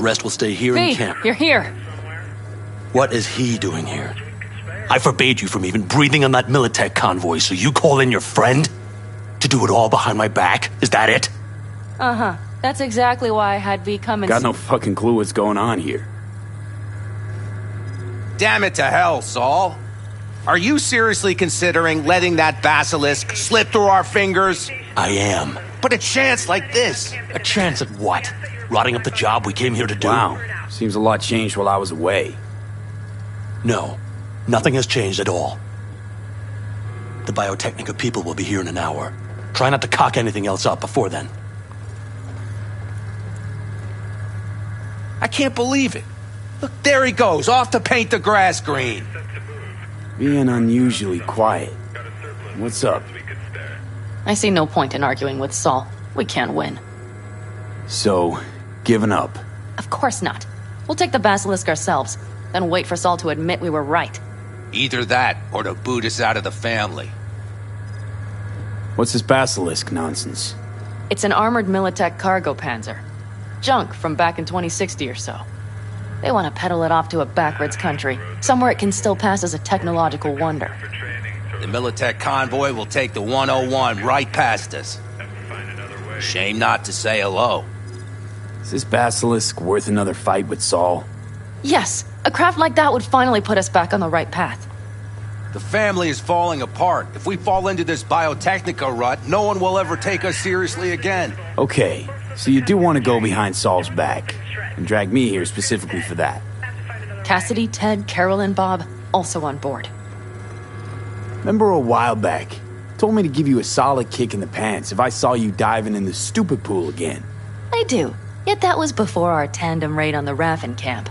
The rest will stay here in camp. You're here. What is he doing here? I forbade you from even breathing on that Militech convoy, so you call in your friend? To do it all behind my back? Is that it? Uh-huh. That's exactly why I had V come and... Got no fucking clue what's going on here. Damn it to hell, Saul. Are you seriously considering letting that basilisk slip through our fingers? I am. But a chance like this. A chance at what? Rotting up the job we came here to do? Wow. Seems a lot changed while I was away. No. Nothing has changed at all. The Biotechnica people will be here in an hour. Try not to cock anything else up before then. I can't believe it. Look, there he goes, off to paint the grass green. Being unusually quiet. What's up? I see no point in arguing with Saul. We can't win. So, giving up? Of course not. We'll take the basilisk ourselves, then wait for Saul to admit we were right. Either that, or to boot us out of the family. What's this basilisk nonsense? It's an armored Militech cargo panzer. Junk from back in 2060 or so. They want to peddle it off to a backwards country, somewhere it can still pass as a technological wonder. The Militech convoy will take the 101 right past us. Shame not to say hello. Is this basilisk worth another fight with Saul? Yes, a craft like that would finally put us back on the right path. The family is falling apart. If we fall into this Biotechnica rut, no one will ever take us seriously again. Okay, so you do want to go behind Saul's back, and drag me here specifically for that. Cassidy, Ted, Carol, and Bob, also on board. Remember a while back, told me to give you a solid kick in the pants if I saw you diving in the stupid pool again. I do, yet that was before our tandem raid on the Raffen camp.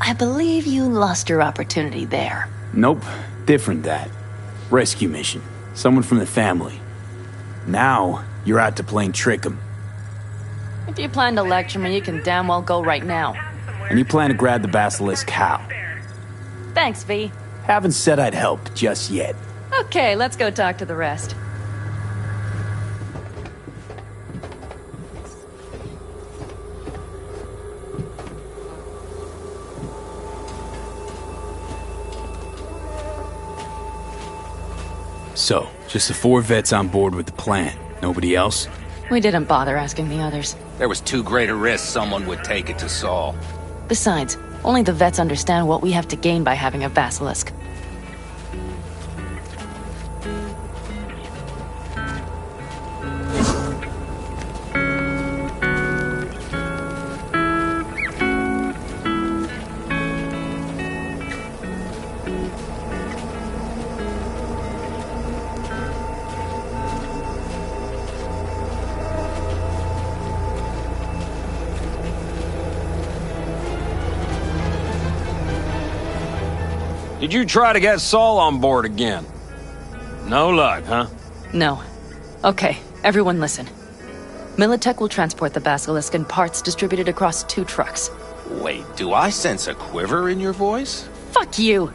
I believe you lost your opportunity there. Nope, different that. Rescue mission. Someone from the family. Now, you're out to plain trick 'em. If you plan to lecture me, you can damn well go right now. And you plan to grab the basilisk how? Thanks, V. Haven't said I'd help just yet. Okay, let's go talk to the rest. So, just the 4 vets on board with the plan. Nobody else? We didn't bother asking the others. There was too great a risk someone would take it to Saul. Besides, only the vets understand what we have to gain by having a basilisk. Did you try to get Saul on board again? No luck, huh? No. Okay, everyone listen. Militech will transport the basilisk in parts distributed across 2 trucks. Wait, do I sense a quiver in your voice? Fuck you!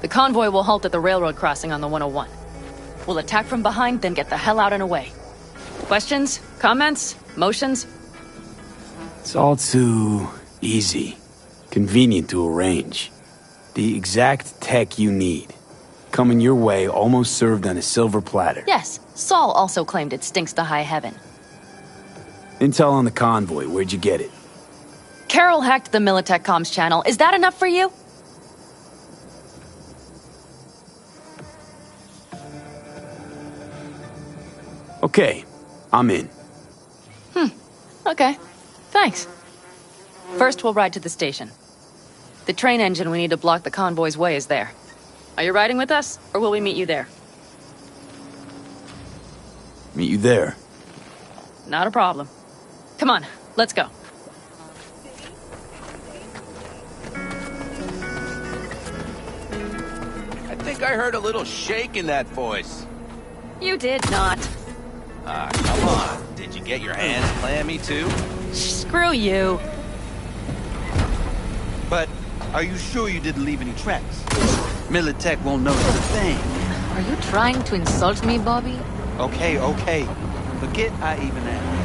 The convoy will halt at the railroad crossing on the 101. We'll attack from behind, then get the hell out and away. Questions? Comments? Motions? It's all too easy. Convenient to arrange. The exact tech you need. Coming your way, almost served on a silver platter. Yes, Saul also claimed it stinks to high heaven. Intel on the convoy, where'd you get it? Carol hacked the Militech comms channel. Is that enough for you? Okay, I'm in. Okay, thanks. First, we'll ride to the station. The train engine we need to block the convoy's way is there. Are you riding with us, or will we meet you there? Meet you there. Not a problem. Come on, let's go. I think I heard a little shake in that voice. You did not. Ah, come on. Did you get your hands clammy too? Screw you. But are you sure you didn't leave any tracks? Militech won't notice a thing. Are you trying to insult me, Bobby? Okay, okay. Forget I even asked.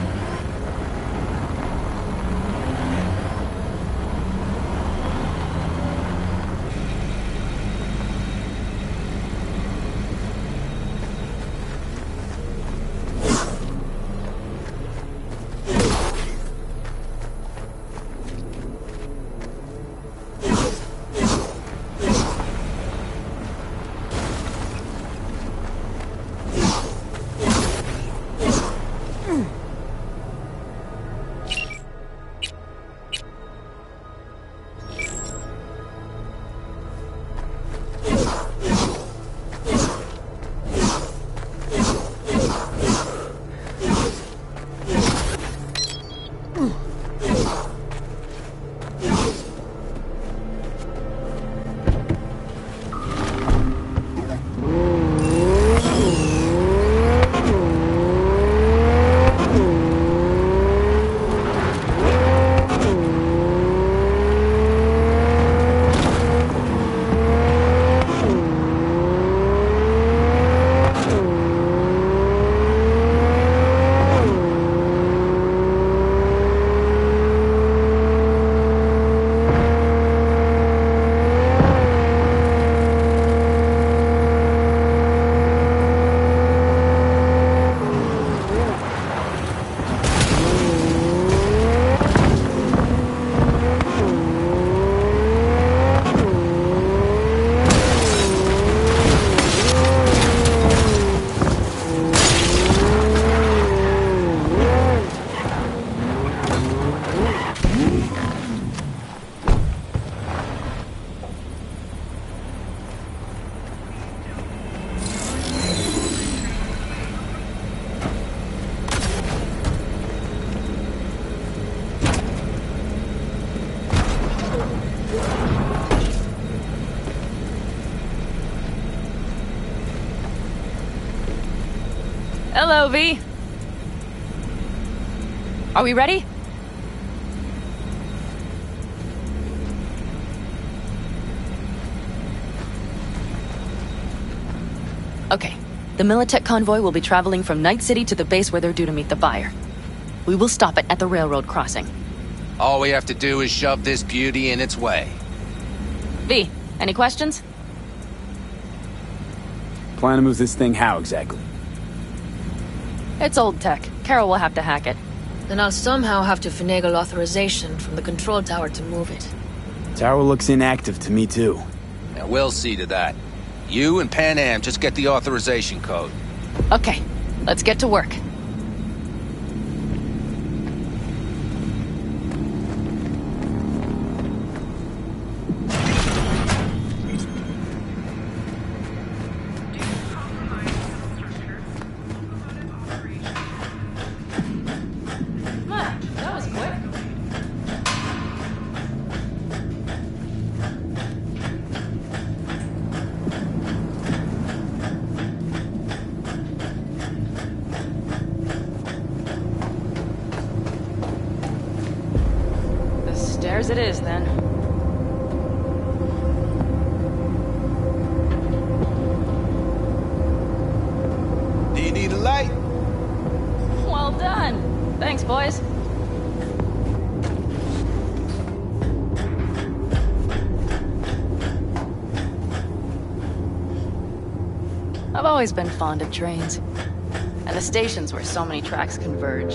Hello, V. Are we ready? Okay. The Militech convoy will be traveling from Night City to the base where they're due to meet the buyer. We will stop it at the railroad crossing. All we have to do is shove this beauty in its way. V, any questions? Plan to move this thing how exactly? It's old tech. Carol will have to hack it. Then I'll somehow have to finagle authorization from the control tower to move it. Tower looks inactive to me too. Now we'll see to that. You and Pan Am just get the authorization code. Okay, let's get to work. That was quick. The stairs it is, then. Do you need a light? Well done. Thanks, boys. I've always been fond of trains. And the stations where so many tracks converge.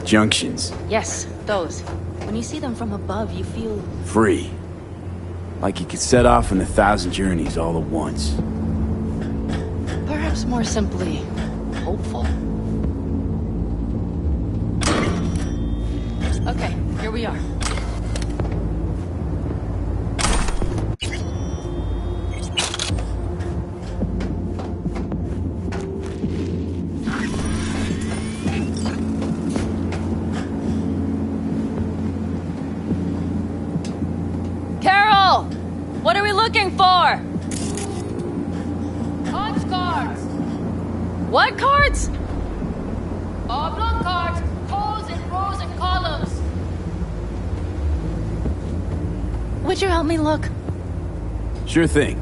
Junctions. Yes, those. When you see them from above, you feel... Free. Like you could set off on 1,000 journeys all at once. perhaps more simply, hopeful. Okay, here we are. Carol! What are we looking for? Punch cards! What cards? Oblong cards, holes in rows and columns. Would you help me look? Sure thing.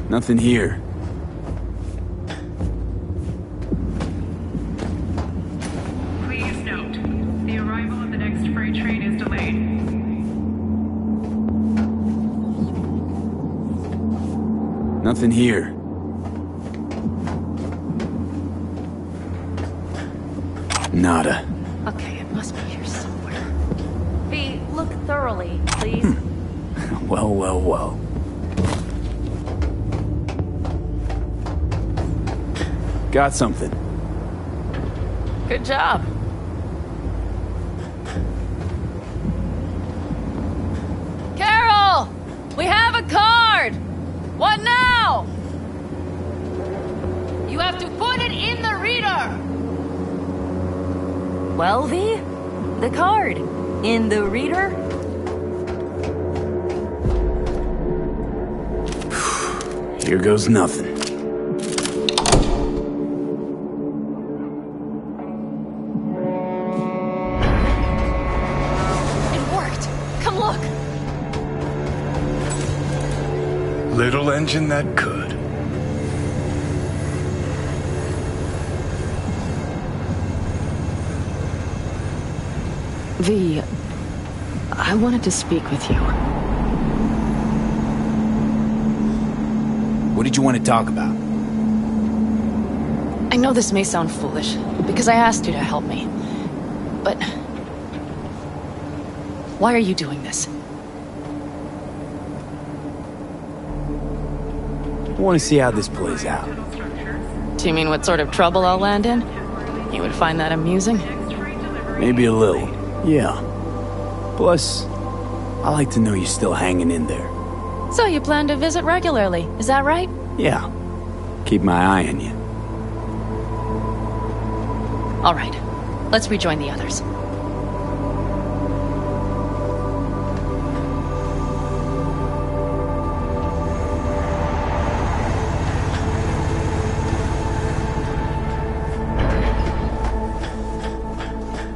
Nothing here. Please note, the arrival of the next freight train is delayed. Nothing here. Nada. Okay, it must be here somewhere. V, look thoroughly, please. Well, well, well. Got something. Good job. Carol! We have a card! What now? You have to put it in the reader. Well, V, the card. In the reader? Here goes nothing. It worked. Come look. Little engine that could. V, I wanted to speak with you. What did you want to talk about? I know this may sound foolish, because I asked you to help me. But... why are you doing this? I want to see how this plays out. Do you mean what sort of trouble I'll land in? You would find that amusing? Maybe a little. Yeah. Plus, I like to know you're still hanging in there. So you plan to visit regularly, is that right? Yeah. Keep my eye on you. All right. Let's rejoin the others.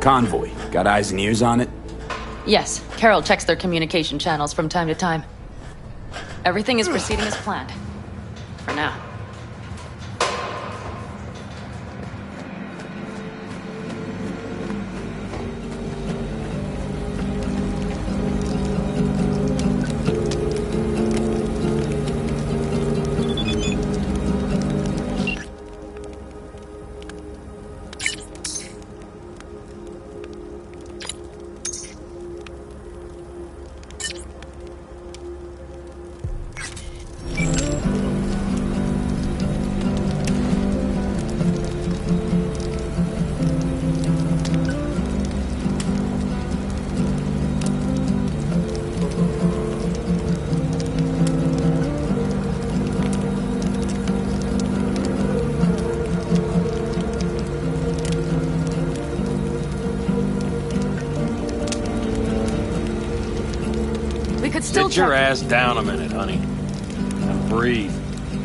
Convoy. Got eyes and ears on it? Yes, Carol checks their communication channels from time to time. Everything is proceeding as planned. For now. Get your ass down a minute, honey. And breathe.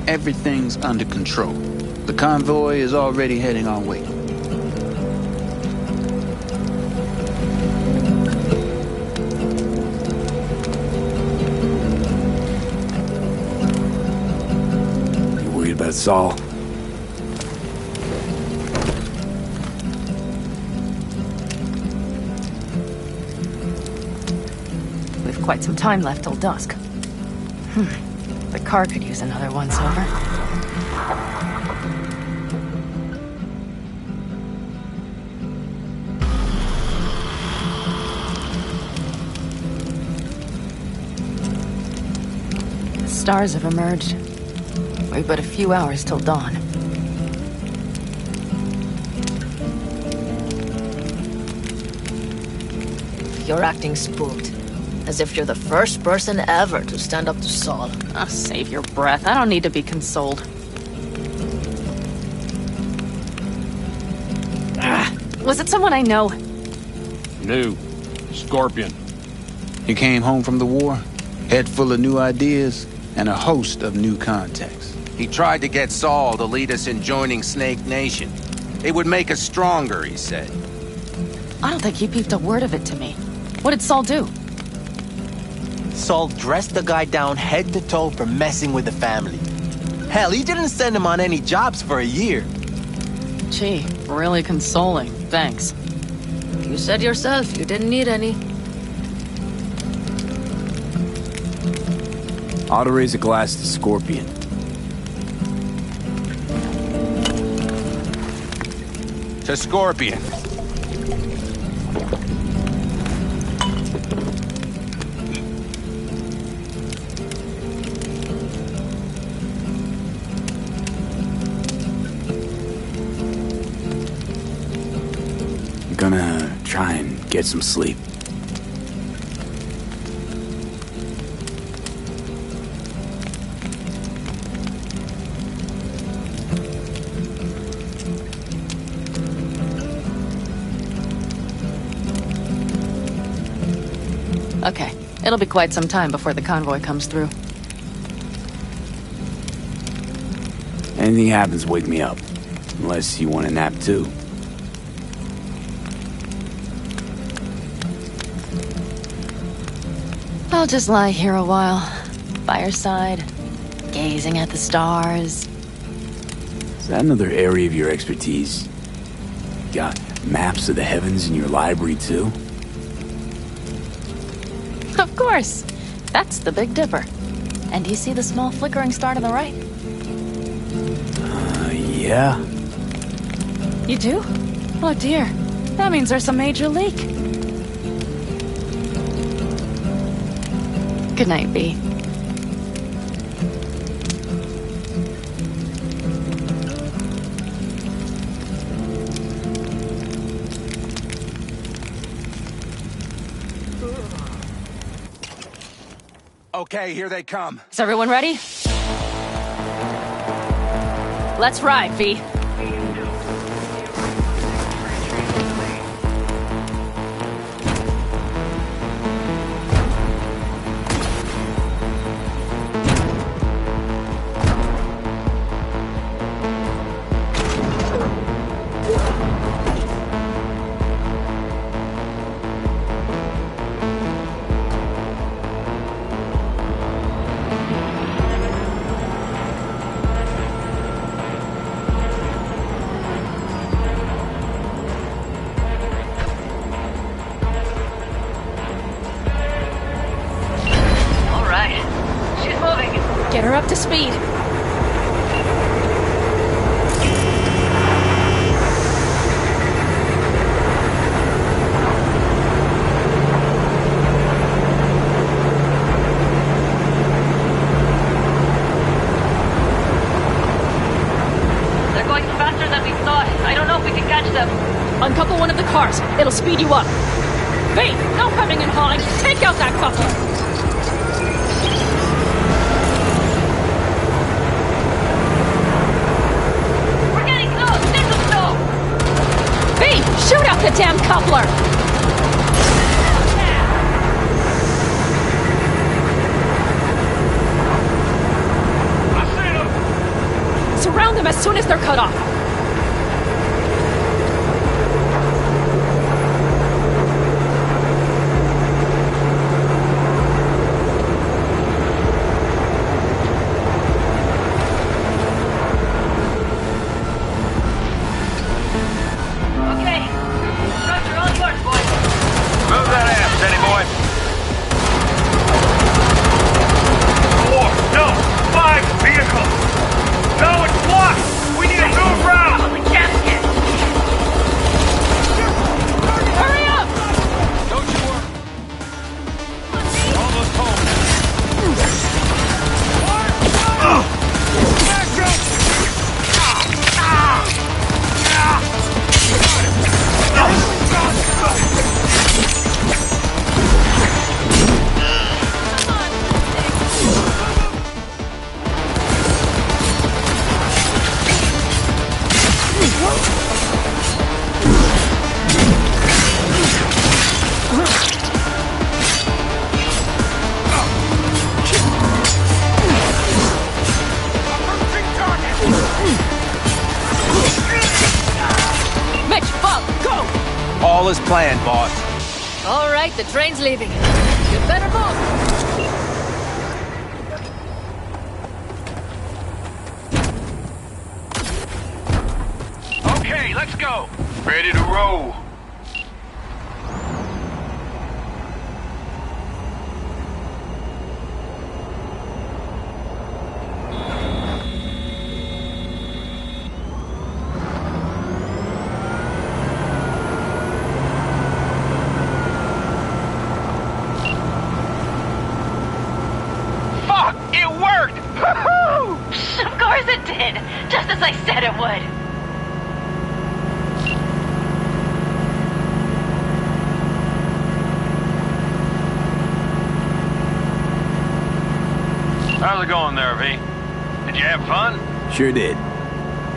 Everything's under control. The convoy is already heading our way. You worried about Saul? Quite some time left till dusk. The car could use another once-over. The stars have emerged. We've but a few hours till dawn. You're acting spooked. As if you're the first person ever to stand up to Saul. Oh, save your breath. I don't need to be consoled. Was it someone I know? New. Scorpion. He came home from the war, head full of new ideas, and a host of new contacts. He tried to get Saul to lead us in joining Snake Nation. It would make us stronger, he said. I don't think he peeped a word of it to me. What did Saul do? Saul dressed the guy down head to toe for messing with the family. Hell, he didn't send him on any jobs for a year. Gee, really consoling. Thanks. You said yourself you didn't need any. Ought to raise a glass to Scorpion. To Scorpion. Gonna try and get some sleep. Okay, it'll be quite some time before the convoy comes through. Anything happens, wake me up. Unless you want a nap too. I'll just lie here a while, by your side, gazing at the stars. Is that another area of your expertise? Got maps of the heavens in your library too? Of course. That's the Big Dipper. And do you see the small flickering star to the right? Yeah. You do? Oh dear. That means there's a major leak. Good night, B. Okay, here they come. Is everyone ready? Let's ride, V. We're up to speed. They're going faster than we thought. I don't know if we can catch them. Uncouple one of the cars. It'll speed you up. V, no hemming and hawing. Take out that coupler. Shoot out the damn coupler! I see them! Surround them as soon as they're cut off. All is planned, boss. All right, the train's leaving. You better move. Okay, let's go. Ready to roll. Of course it did! Just as I said it would! How's it going there, V? Did you have fun? Sure did.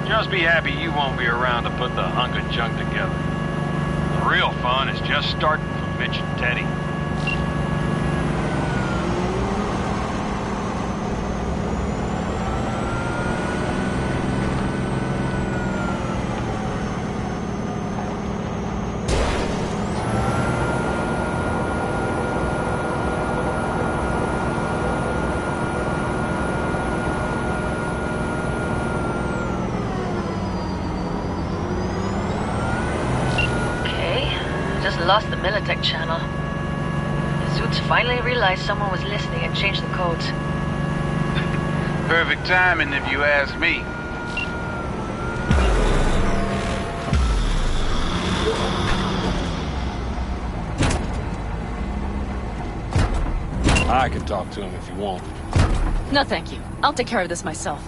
Just be happy you won't be around to put the hunk of junk together. The real fun is just starting for Mitch and Teddy. Lost the Militech channel. The Zoots finally realized someone was listening and changed the codes. Perfect timing, if you ask me. I can talk to him if you want. No, thank you. I'll take care of this myself.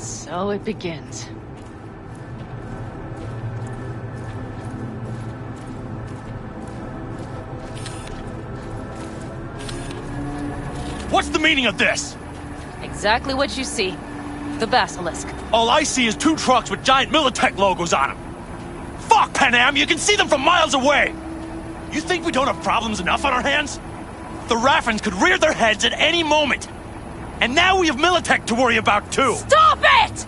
So it begins. What's the meaning of this? Exactly what you see. The Basilisk. All I see is 2 trucks with giant Militech logos on them. Fuck, Panam! You can see them from miles away! You think we don't have problems enough on our hands? The Raffens could rear their heads at any moment. And now we have Militech to worry about, too! Stop it!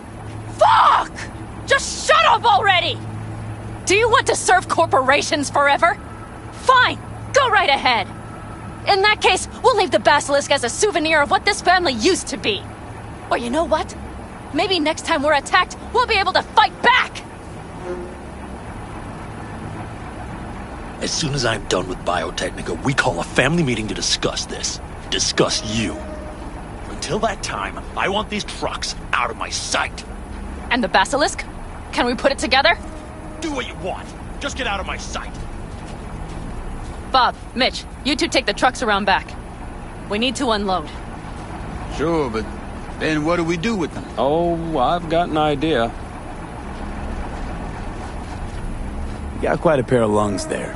Fuck! Just shut up already! Do you want to serve corporations forever? Fine, go right ahead. In that case, we'll leave the basilisk as a souvenir of what this family used to be. Or you know what? Maybe next time we're attacked, we'll be able to fight back! As soon as I'm done with Biotechnica, we call a family meeting to discuss this. Discuss you. Until that time, I want these trucks out of my sight. And the basilisk? Can we put it together? Do what you want. Just get out of my sight. Bob, Mitch, you two take the trucks around back. We need to unload. Sure, but then what do we do with them? Oh, I've got an idea. You got quite a pair of lungs there.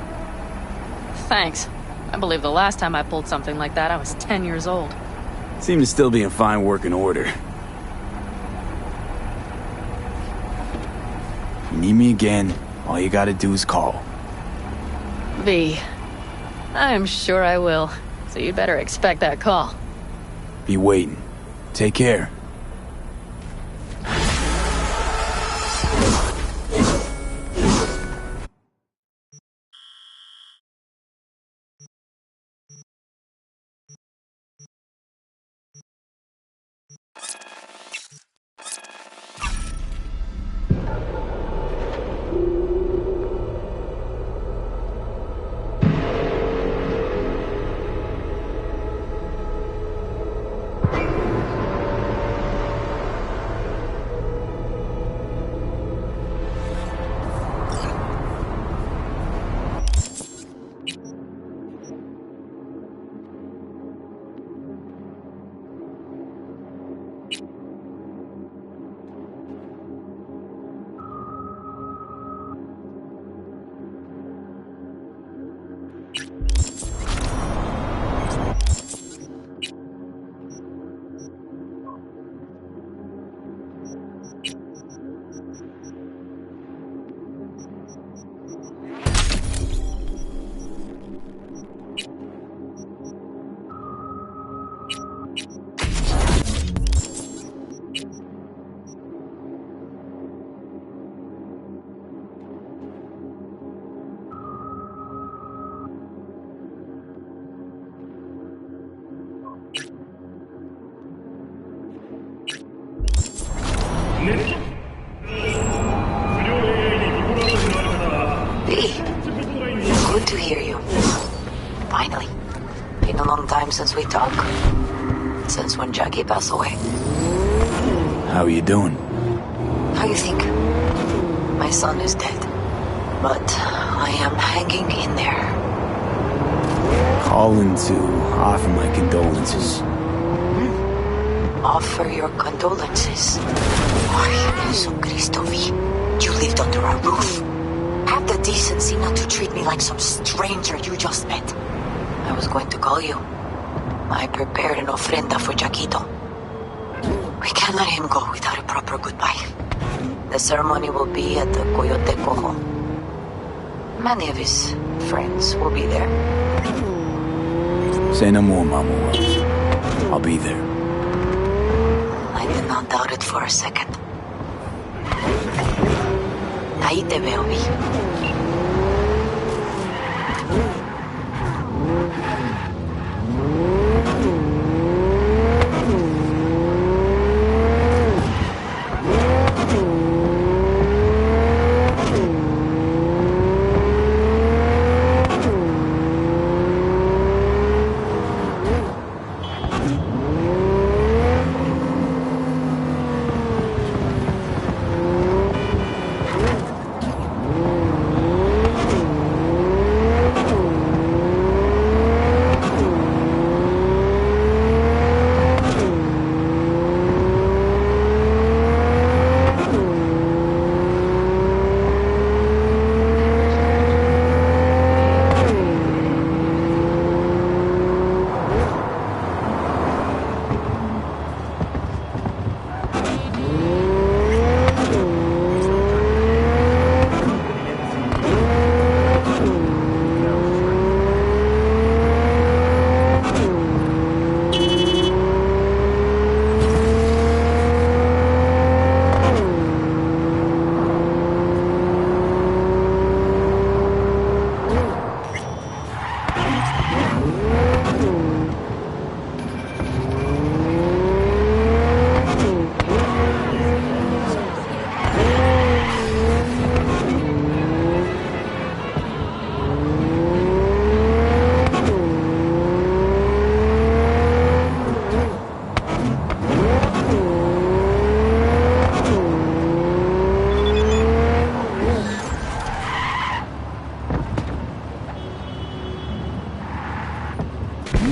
Thanks. I believe the last time I pulled something like that, I was 10 years old. Seem to still be in fine working order. You need me again, all you gotta do is call. V. I'm sure I will. So you better expect that call. Be waiting. Take care. Good to hear you. Finally. Been a long time since we talked. Since when Jackie passed away. How are you doing? How you think? My son is dead. But I am hanging in there. Calling to offer my condolences. Offer your condolences. Why, Jesu Cristo, V. You lived under our roof. Have the decency not to treat me like some stranger you just met. I was going to call you. I prepared an ofrenda for Jaquito. We can't let him go without a proper goodbye. The ceremony will be at the Coyote Cojo. Many of his friends will be there. Say no more, Mama Wells. I'll be there. I did not doubt it for a second. Ahí te veo, Vi.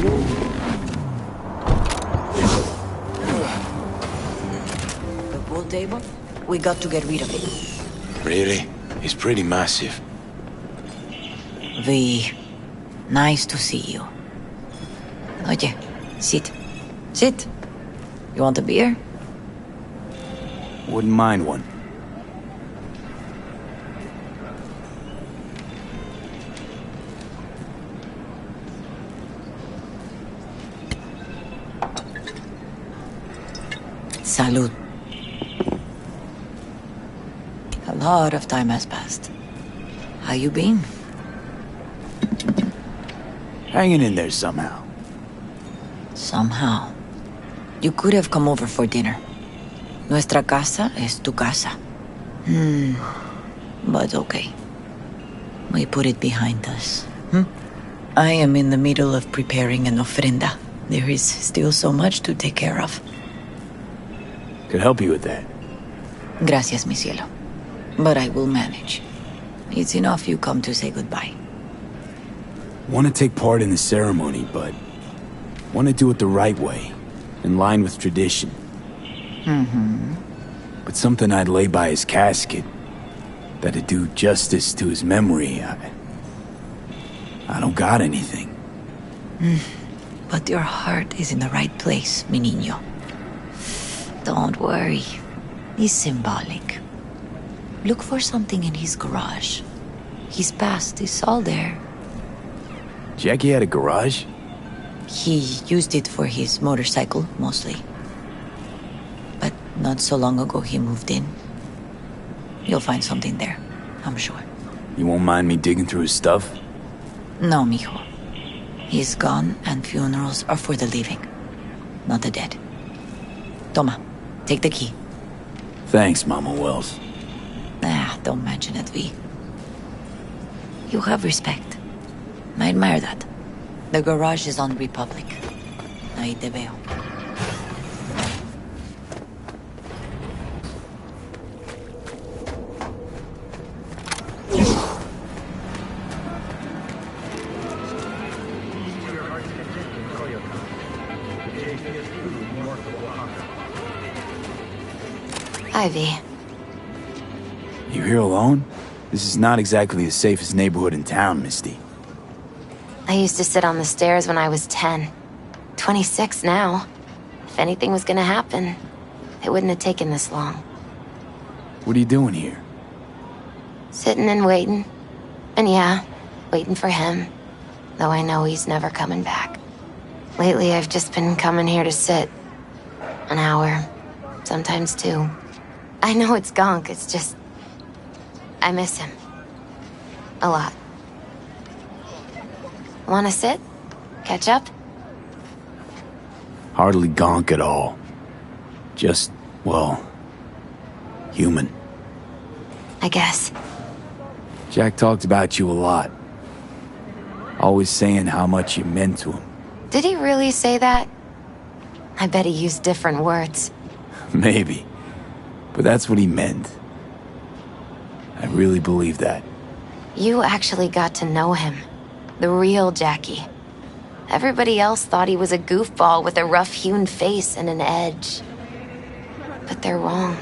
The pool table? We got to get rid of it. Really? It's pretty massive. V, nice to see you. Oye, sit. Sit. You want a beer? Wouldn't mind one. Salud. A lot of time has passed. How you been? Hanging in there somehow. Somehow. You could have come over for dinner. Nuestra casa es tu casa. But okay. We put it behind us. I am in the middle of preparing an ofrenda. There is still so much to take care of. Could help you with that. Gracias, mi cielo. But I will manage. It's enough you come to say goodbye. Want to take part in the ceremony, but want to do it the right way, in line with tradition. But something I'd lay by his casket, that'd do justice to his memory, I don't got anything. But your heart is in the right place, mi niño. Don't worry. It's symbolic. Look for something in his garage. His past is all there. Jackie had a garage? He used it for his motorcycle, mostly. But not so long ago he moved in. You'll find something there, I'm sure. You won't mind me digging through his stuff? No, mijo. He's gone and funerals are for the living, not the dead. Toma, take the key. Thanks, Mama Wells. Don't mention it, V. You have respect. I admire that. The garage is on Republic. Ahí te veo. Ivy. You here alone? This is not exactly the safest neighborhood in town, Misty. I used to sit on the stairs when I was 10. 26 now. If anything was gonna happen, it wouldn't have taken this long. What are you doing here? Sitting and waiting. And yeah, waiting for him. Though I know he's never coming back. Lately, I've just been coming here to sit. An hour. Sometimes 2. I know it's gunk, it's just... I miss him. A lot. Wanna sit? Catch up? Hardly gonk at all. Just, well, human. I guess. Jack talked about you a lot. Always saying how much you meant to him. Did he really say that? I bet he used different words. Maybe. But that's what he meant. I really believe that. You actually got to know him. The real Jackie. Everybody else thought he was a goofball with a rough-hewn face and an edge. But they're wrong.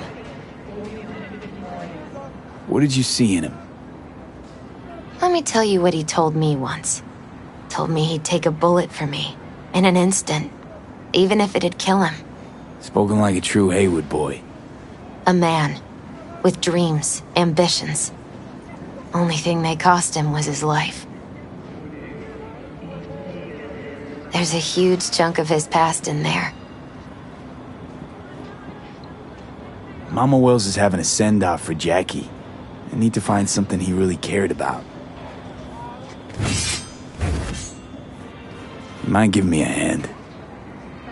What did you see in him? Let me tell you what he told me once. Told me he'd take a bullet for me. In an instant. Even if it'd kill him. Spoken like a true Haywood boy. A man. With dreams, ambitions. Only thing they cost him was his life. There's a huge chunk of his past in there. Mama Wells is having a send-off for Jackie. I need to find something he really cared about. You mind giving me a hand?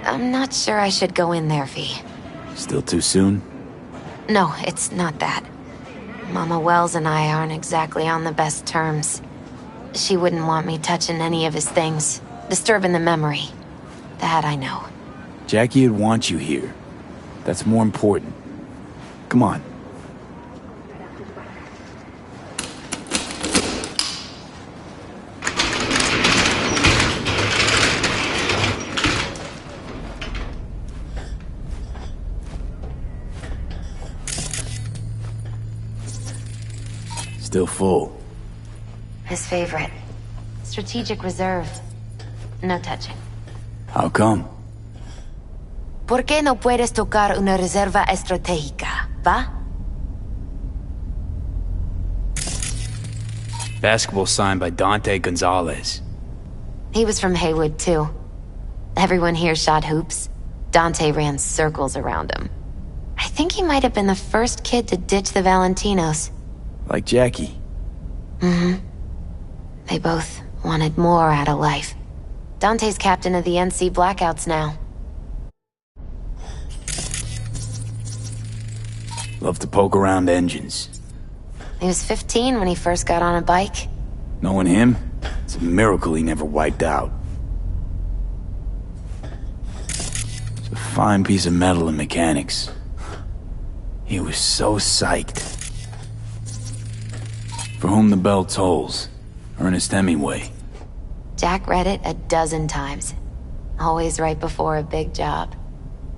I'm not sure I should go in there, V. Still too soon? No, it's not that. Mama Wells and I aren't exactly on the best terms. She wouldn't want me touching any of his things, disturbing the memory. That I know. Jackie would want you here. That's more important. Come on. Still full. His favorite. Strategic reserve. No touching. How come? ¿Por qué no puedes tocar una reserva estratégica, va? Basketball signed by Dante Gonzalez. He was from Haywood, too. Everyone here shot hoops. Dante ran circles around him. I think he might have been the first kid to ditch the Valentinos. Like Jackie. Mm-hmm. They both wanted more out of life. Dante's captain of the NC Blackouts now. Love to poke around engines. He was 15 when he first got on a bike. Knowing him, it's a miracle he never wiped out. It's a fine piece of metal in mechanics. He was so psyched. For whom the bell tolls, Ernest Hemingway. Jack read it a dozen times. Always right before a big job.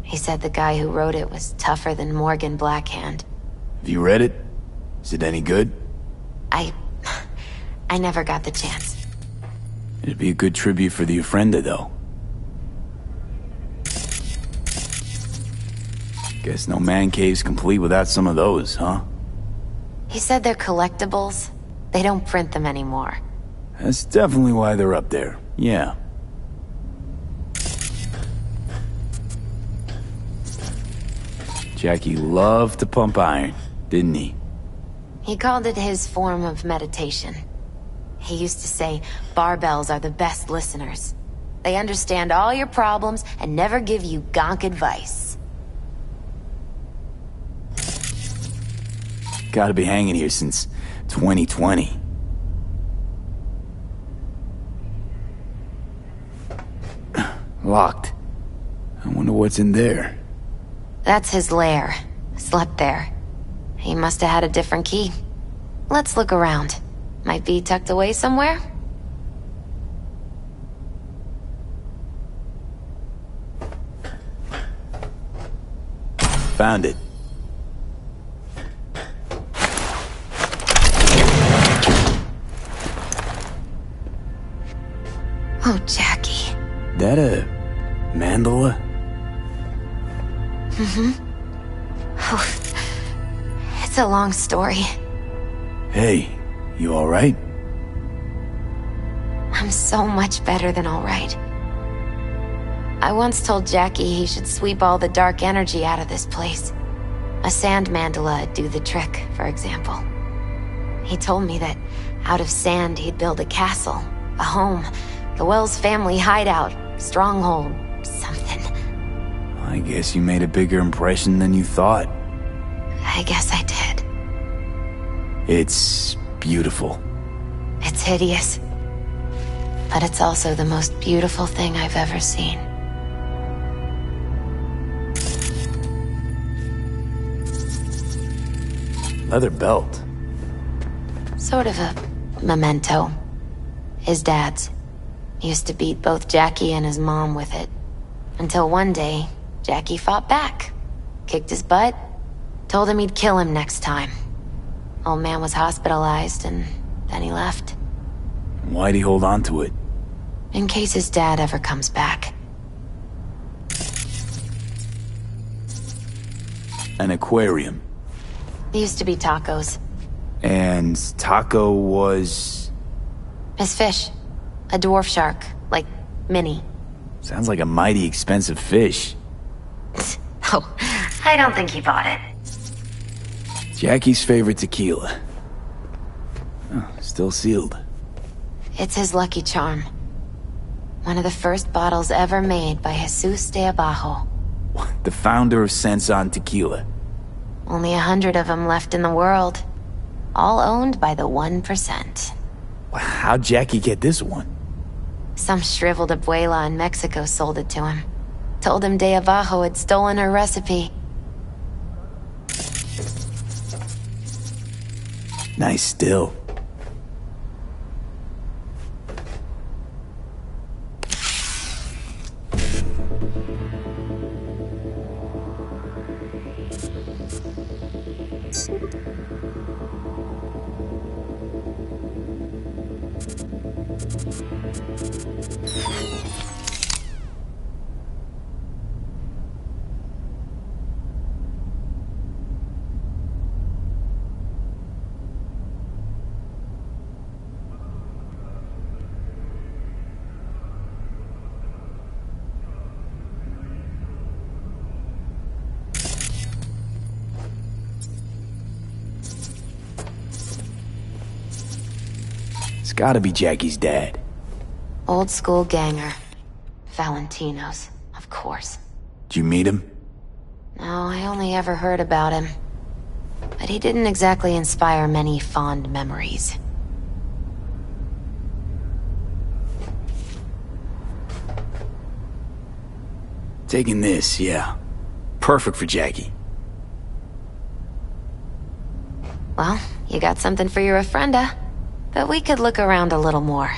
He said the guy who wrote it was tougher than Morgan Blackhand. Have you read it? Is it any good? I never got the chance. It'd be a good tribute for the Ofrenda, though. Guess no man cave's complete without some of those, huh? He said they're collectibles. They don't print them anymore. That's definitely why they're up there, yeah. Jackie loved to pump iron, didn't he? He called it his form of meditation. He used to say barbells are the best listeners. They understand all your problems and never give you gonk advice. Gotta be hanging here since 2020. Locked. I wonder what's in there. That's his lair. Slept there. He must have had a different key. Let's look around. Might be tucked away somewhere? Found it. Oh, Jackie. That a mandala? Mm-hmm. Oh, it's a long story. Hey, you alright? I'm so much better than alright. I once told Jackie he should sweep all the dark energy out of this place. A sand mandala'd do the trick, for example. He told me that out of sand he'd build a castle, a home, the Wells family hideout, stronghold, something. I guess you made a bigger impression than you thought. I guess I did. It's beautiful. It's hideous. But it's also the most beautiful thing I've ever seen. Leather belt. Sort of a memento. His dad's. Used to beat both Jackie and his mom with it. Until one day, Jackie fought back. Kicked his butt. Told him he'd kill him next time. Old man was hospitalized and then he left. Why'd he hold on to it? In case his dad ever comes back. An aquarium. Used to be Taco's. And Taco was... His fish. A dwarf shark. Like, mini. Sounds like a mighty expensive fish. Oh, I don't think he bought it. Jackie's favorite tequila. Oh, still sealed. It's his lucky charm. One of the first bottles ever made by Jesus de Abajo. The founder of Sensan Tequila. Only 100 of them left in the world. All owned by the 1%. How'd Jackie get this one? Some shriveled abuela in Mexico sold it to him. Told him de Abajo had stolen her recipe. Nice still. It's gotta be Jackie's dad. Old school ganger. Valentino's, of course. Did you meet him? No, I only ever heard about him. But he didn't exactly inspire many fond memories. Taking this, yeah. Perfect for Jackie. Well, you got something for your ofrenda. But we could look around a little more.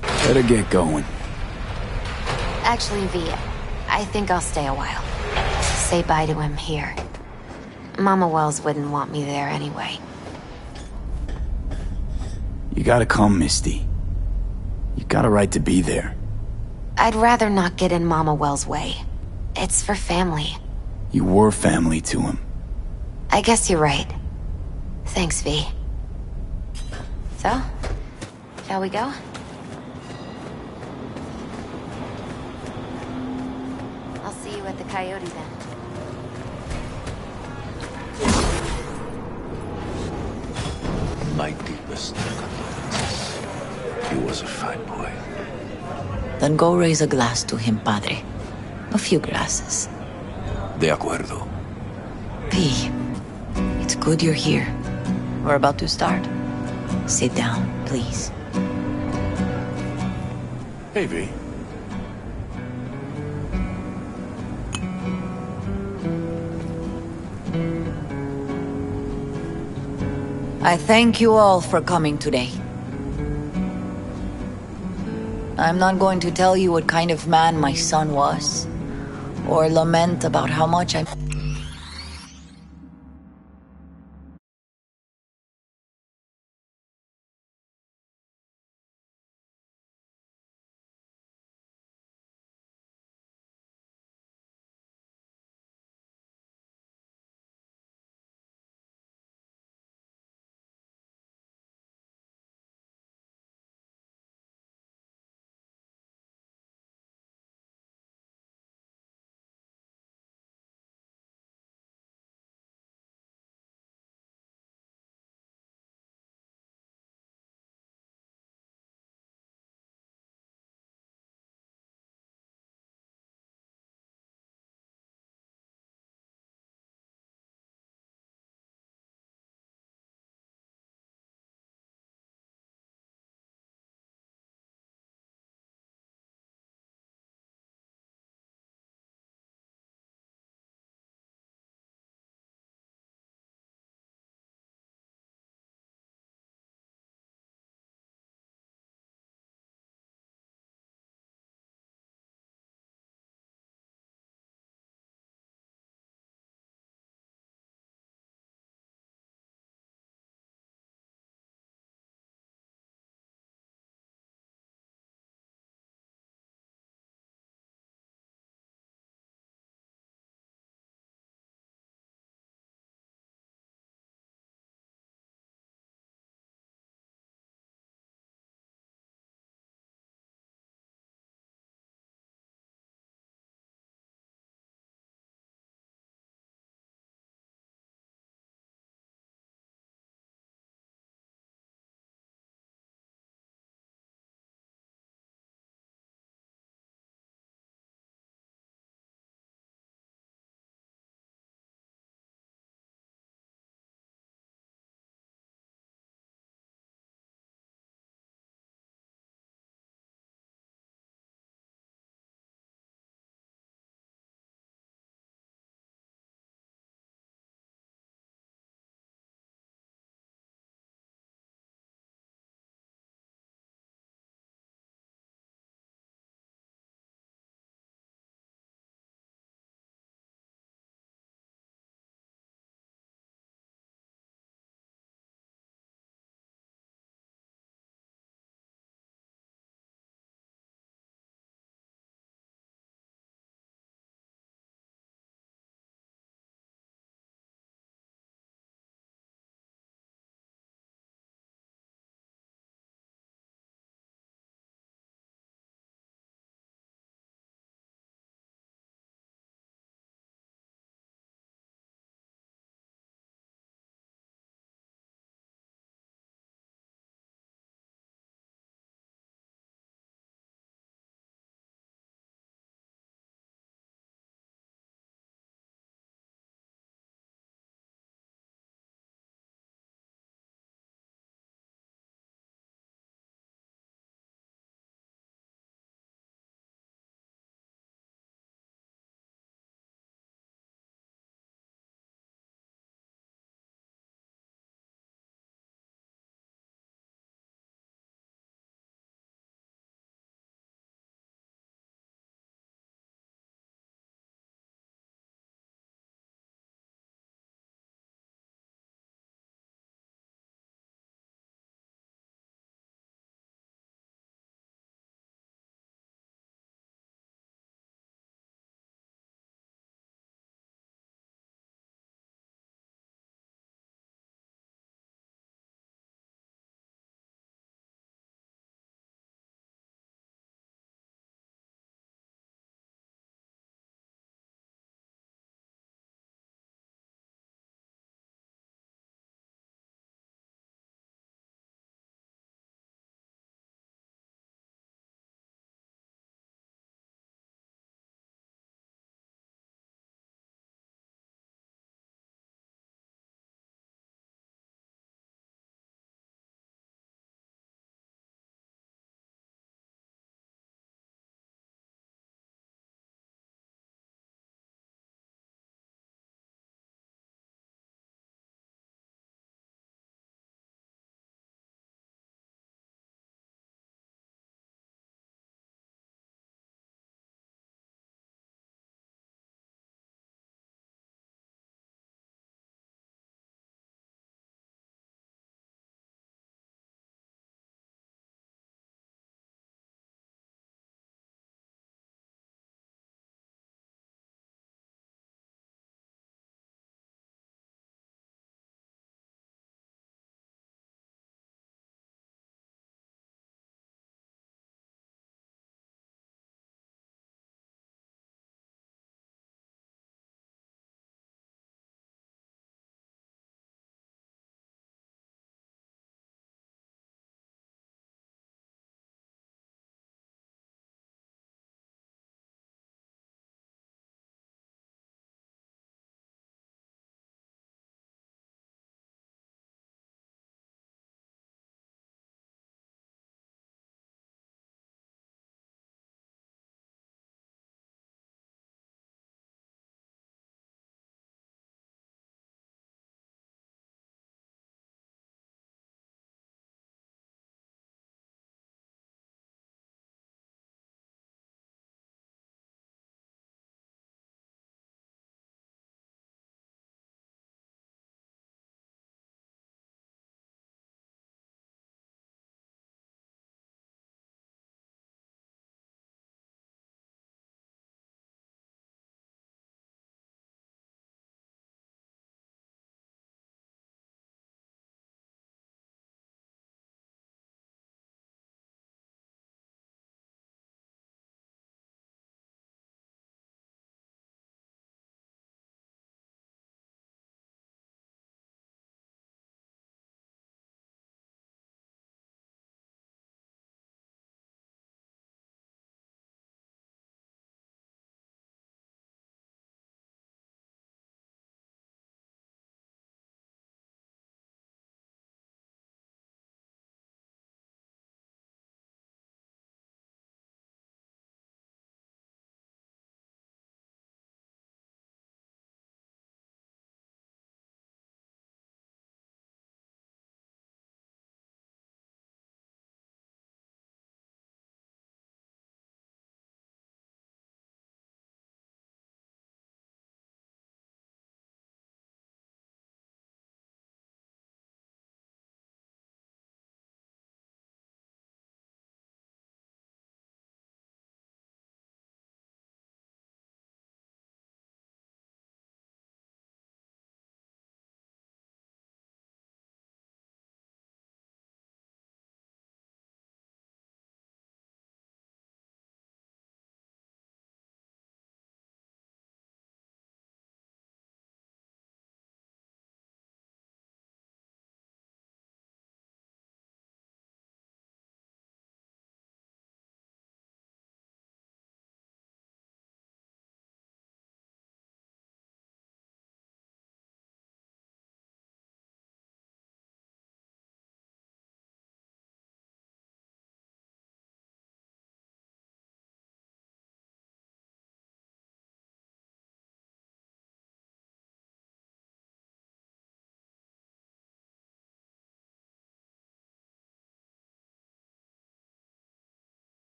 Better get going. Actually, V, I think I'll stay a while. Say bye to him here. Mama Wells wouldn't want me there anyway. You gotta come, Misty. You got a right to be there. I'd rather not get in Mama Wells' way. It's for family. You were family to him. I guess you're right. Thanks, V. So, shall we go? I'll see you at the Coyote then. My deepest condolences. He was a fine boy. Then go raise a glass to him, Padre. A few glasses. De acuerdo. P, it's good you're here. We're about to start. Sit down, please. Hey, V. I thank you all for coming today. I'm not going to tell you what kind of man my son was, or lament about how much I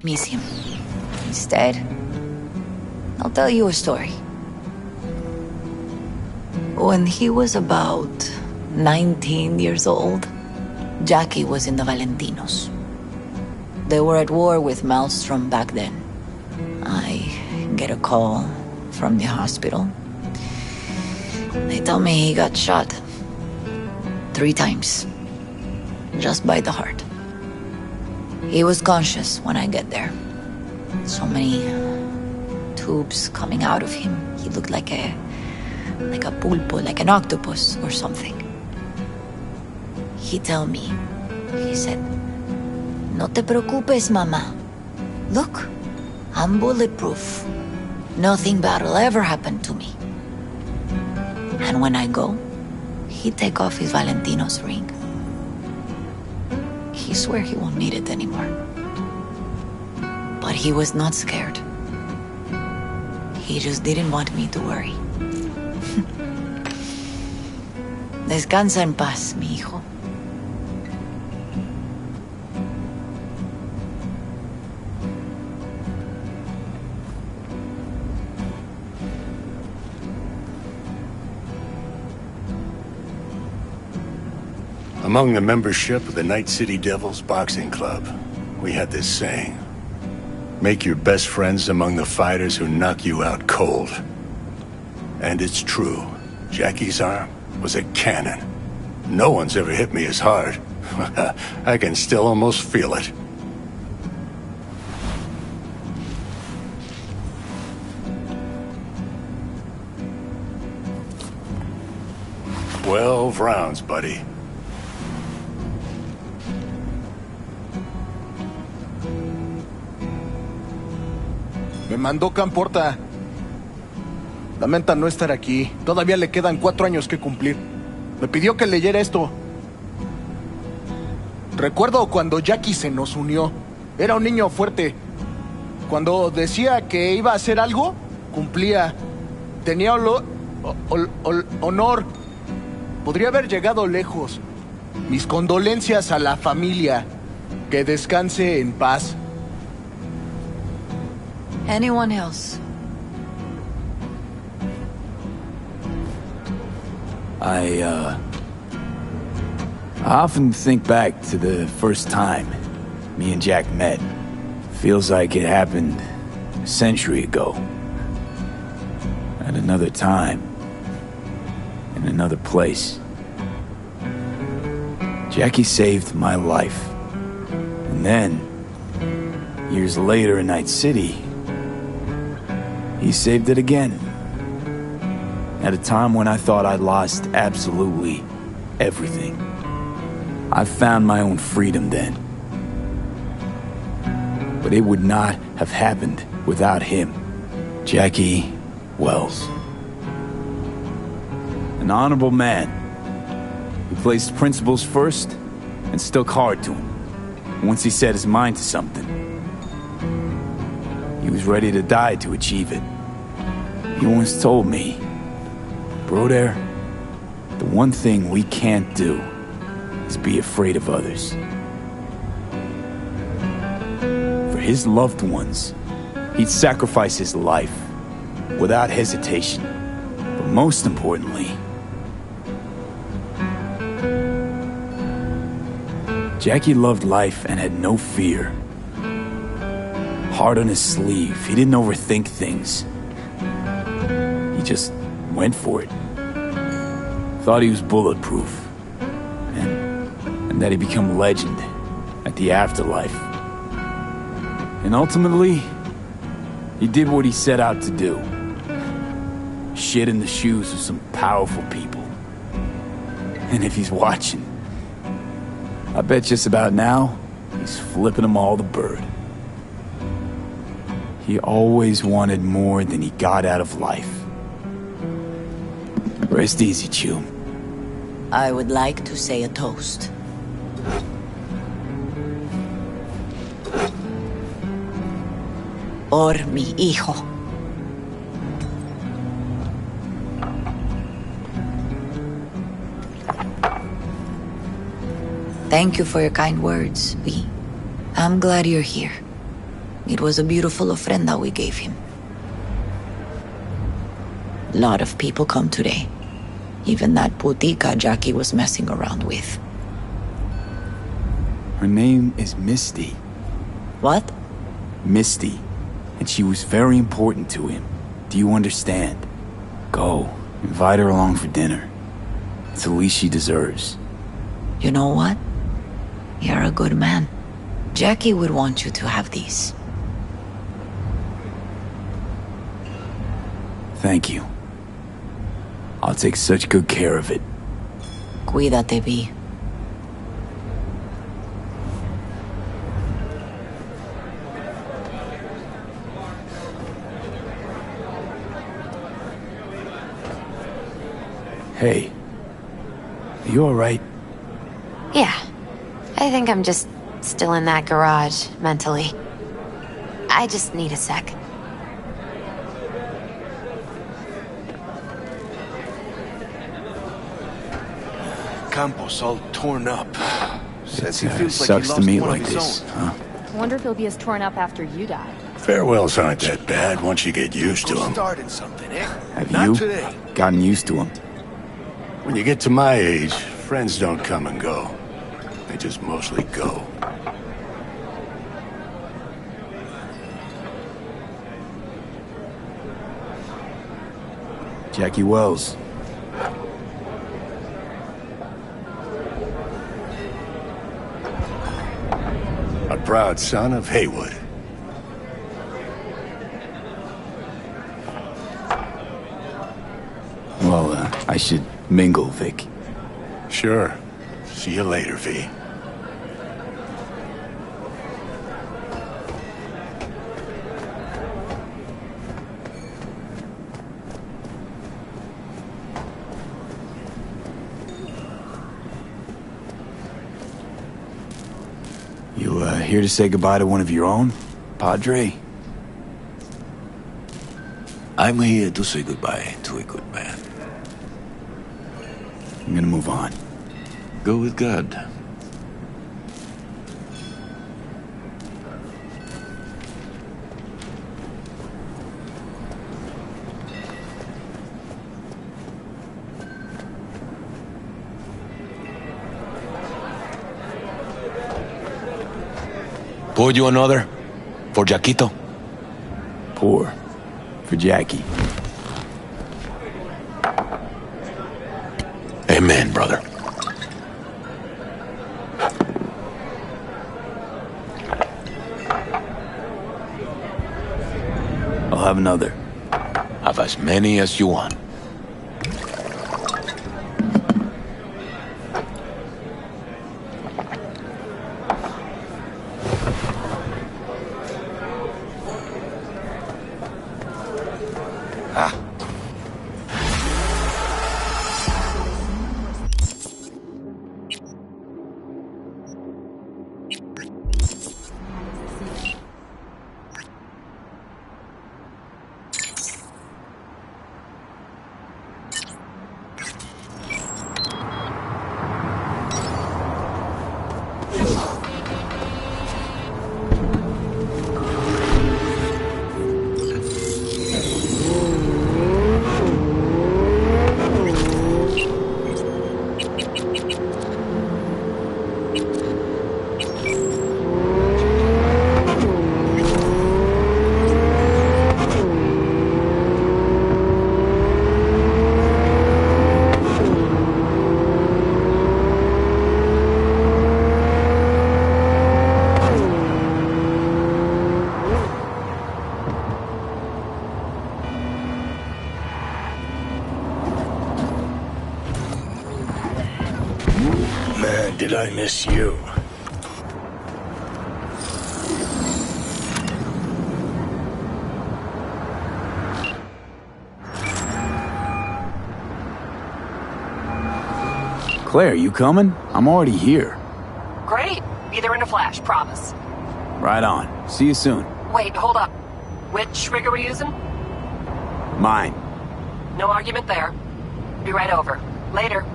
miss him. Instead, I'll tell you a story. When he was about 19 years old, Jackie was in the Valentinos. They were at war with Maelstrom back then. I get a call from the hospital. They tell me he got shot 3 times, just by the heart. He was conscious when I get there. So many tubes coming out of him. He looked like a pulpo, like an octopus or something. He tell me, he said, "No te preocupes, mama. Look, I'm bulletproof. Nothing bad will ever happen to me." And when I go, he take off his Valentino's ring. He swear he won't need it anymore. But he was not scared. He just didn't want me to worry. Descansa en paz, mi hijo. Among the membership of the Night City Devils Boxing Club, we had this saying: make your best friends among the fighters who knock you out cold. And it's true. Jackie's arm was a cannon. No one's ever hit me as hard. I can still almost feel it. "12 rounds, buddy." Me mandó Camporta. Lamenta no estar aquí. Todavía le quedan 4 años que cumplir. Me pidió que leyera esto. Recuerdo cuando Jackie se nos unió. Era un niño fuerte. Cuando decía que iba a hacer algo, cumplía. Tenía honor. Podría haber llegado lejos. Mis condolencias a la familia. Que descanse en paz. Anyone else? I often think back to the first time me and Jack met. Feels like it happened a century ago. At another time. In another place. Jackie saved my life. And then, years later in Night City, he saved it again. At a time when I thought I'd lost absolutely everything. I found my own freedom then. But it would not have happened without him. Jackie Wells. An honorable man who placed principles first and stuck hard to him. Once he set his mind to something, he was ready to die to achieve it. He once told me, "Broder, the one thing we can't do is be afraid of others." For his loved ones, he'd sacrifice his life without hesitation. But most importantly, Jackie loved life and had no fear. Heart on his sleeve, he didn't overthink things. He just went for it. Thought he was bulletproof. And that he'd become legend at the afterlife. And ultimately, he did what he set out to do. Shit in the shoes of some powerful people. And if he's watching, I bet just about now, he's flipping them all the bird. He always wanted more than he got out of life. Rest easy, Chew. I would like to say a toast. Por mi hijo. Thank you for your kind words, V. I'm glad you're here. It was a beautiful ofrenda we gave him. Lot of people come today. Even that putica Jackie was messing around with. Her name is Misty. What? Misty. And she was very important to him. Do you understand? Go. Invite her along for dinner. It's the least she deserves. You know what? You're a good man. Jackie would want you to have these. Thank you. I'll take such good care of it. Cuídate, Vi. Hey. Are you alright? Yeah. I think I'm just still in that garage, mentally. I just need a sec. Campos all torn up. Says he It feels like sucks he to lost meet one like of his this, own. huh? Wonder if he'll be as torn up after you die. Farewells aren't that bad once you get used to them. Starting something, eh? Have Not you today. gotten used to him? When you get to my age, friends don't come and go. They just mostly go. Jackie Wells. A proud son of Haywood. Well, I should mingle, Vic. Sure. See you later, V. You, here to say goodbye to one of your own, Padre? I'm here to say goodbye to a good man. I'm gonna move on. Go with God. Pour you another? For Jaquito? Pour. For Jackie. Amen, brother. I'll have another. Have as many as you want. Man, did I miss you. Claire, you coming? I'm already here. Great. Be there in a flash, promise. Right on. See you soon. Wait, hold up. Which rig are we using? Mine. No argument there. Be right over. Later.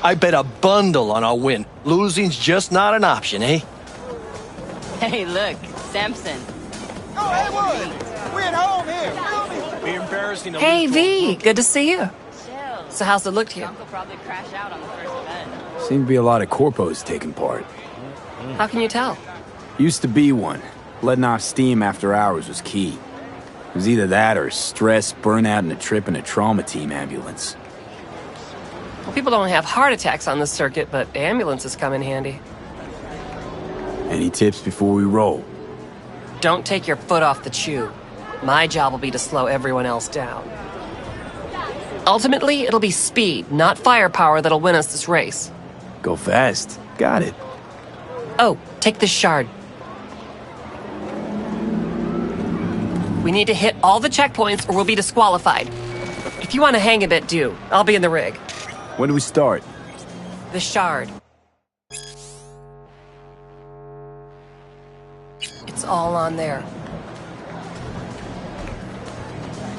I bet a bundle on our win. Losing's just not an option, eh? Hey, look, Samson. Oh, hey, Wood! We at home here. Be embarrassing. Hey, V. Good to see you. So how's it look to you? Uncle probably crash out on the first event. Seemed to be a lot of corpos taking part. How can you tell? Used to be one. Letting off steam after hours was key. It was either that or stress, burnout, and a trip in a trauma team ambulance. Well, people don't have heart attacks on this circuit, but ambulances come in handy. Any tips before we roll? Don't take your foot off the chew. My job will be to slow everyone else down. Ultimately, it'll be speed, not firepower, that'll win us this race. Go fast. Got it. Oh, take this shard. We need to hit all the checkpoints or we'll be disqualified. If you want to hang a bit, do. I'll be in the rig. When do we start? The shard. It's all on there.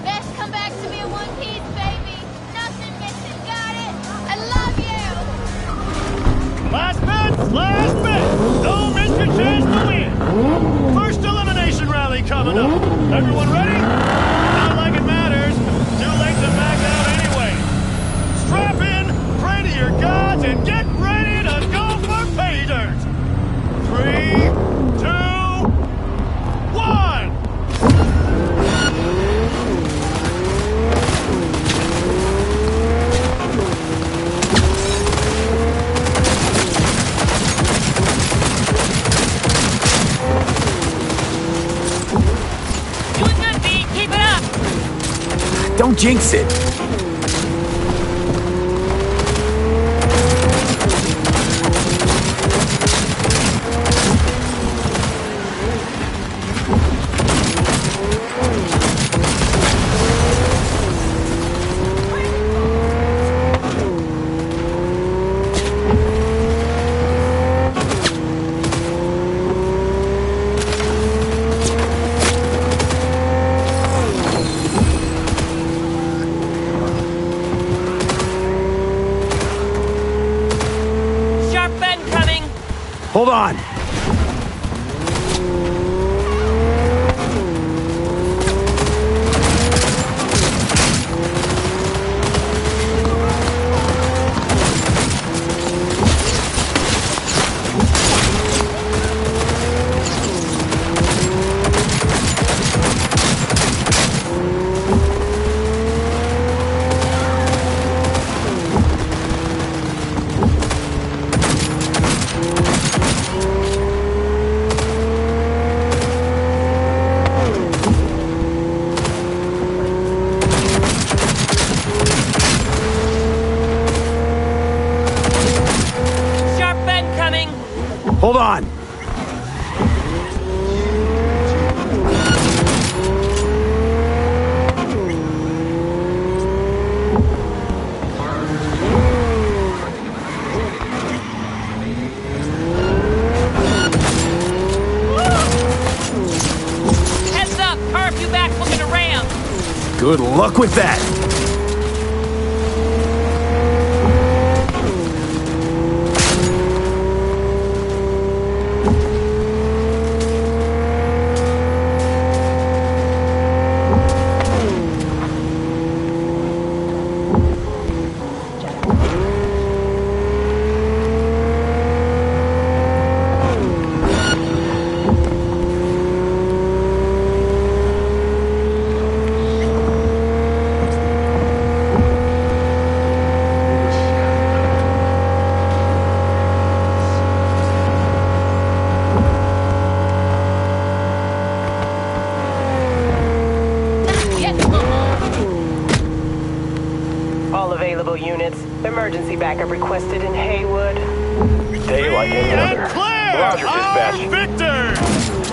Best come back to me in one piece, baby. Nothing missing, got it? I love you! Last bit! Don't miss your chance to win! First elimination rally coming up. Everyone ready? Not like it matters. Too late to back out anyway. Strap in, pray to your gods, and get ready to go for pay dirt! 3, 2, 1! Doing good, V. Keep it up. Don't jinx it. Sharp bend coming! Hold on. Sharp bend coming! Hold on. Heads up! Car you back looking to ram! Good luck with that. All available units. Emergency backup requested in Haywood. Daylight in order. Roger, dispatch. Victor!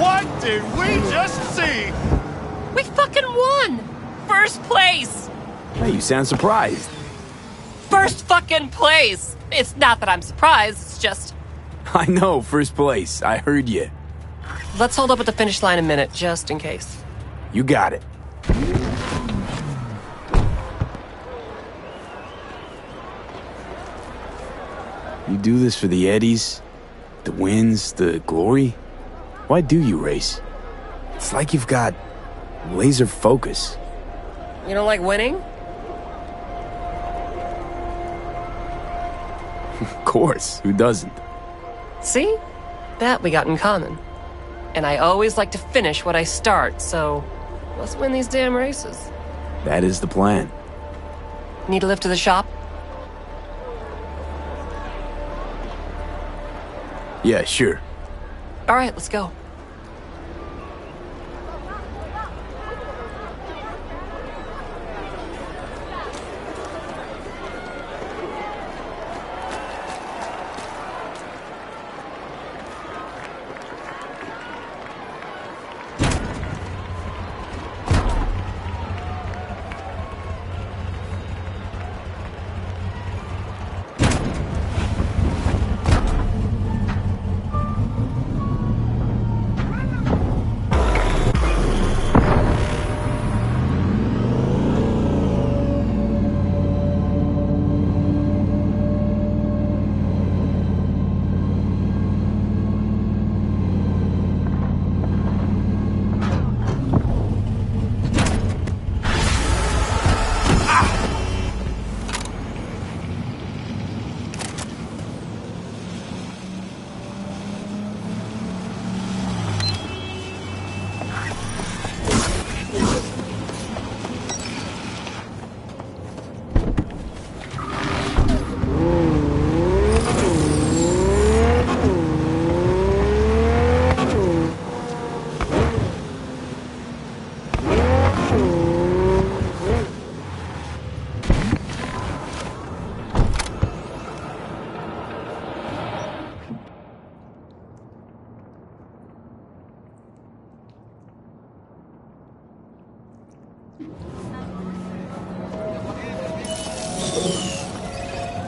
What did we just see? We fucking won! First place! Hey, you sound surprised. First fucking place! It's not that I'm surprised, it's just... I know, first place. I heard you. Let's hold up at the finish line a minute, just in case. You got it. do this for the eddies, the wins, the glory? Why do you race? It's like you've got laser focus. You don't like winning? Of course, who doesn't? See? That we got in common. And I always like to finish what I start, so let's win these damn races. That is the plan. Need a lift to the shop? Yeah, sure. All right, let's go.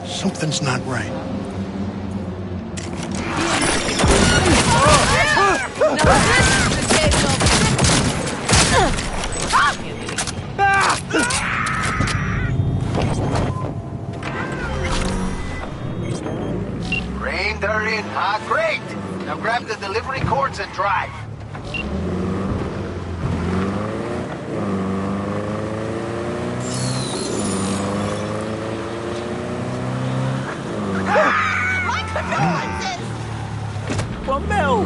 Something's not right. Rain, they're in. Ah, great! Now grab the delivery cords and drive. My condolences! Well, Mel!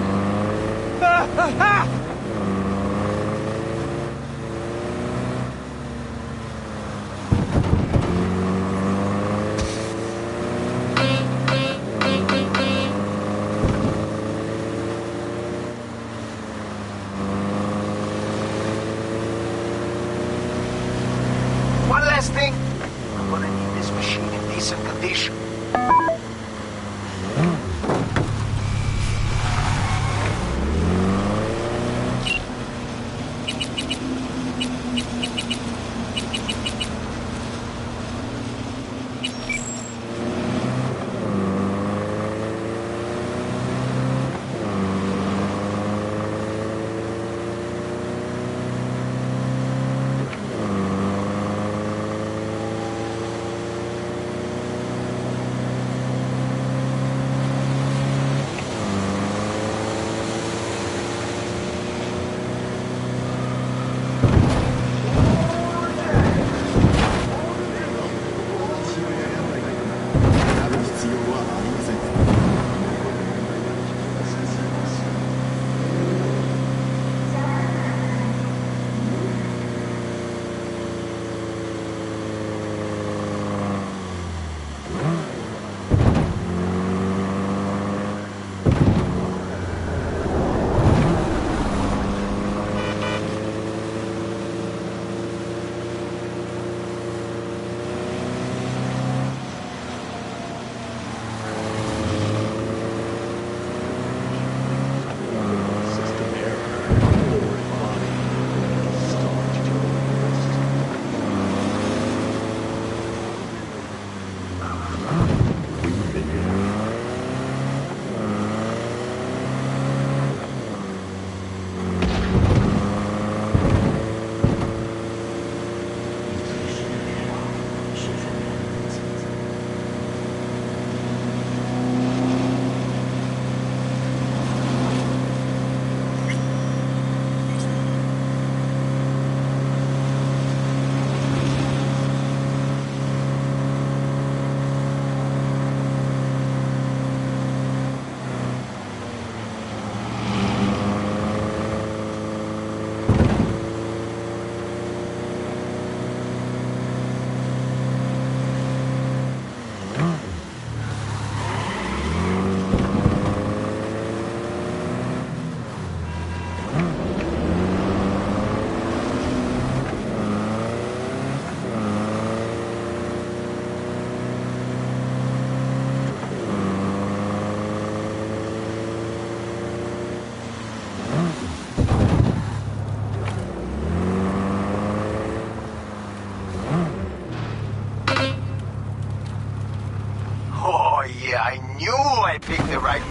One last thing. I'm gonna need this machine in decent condition.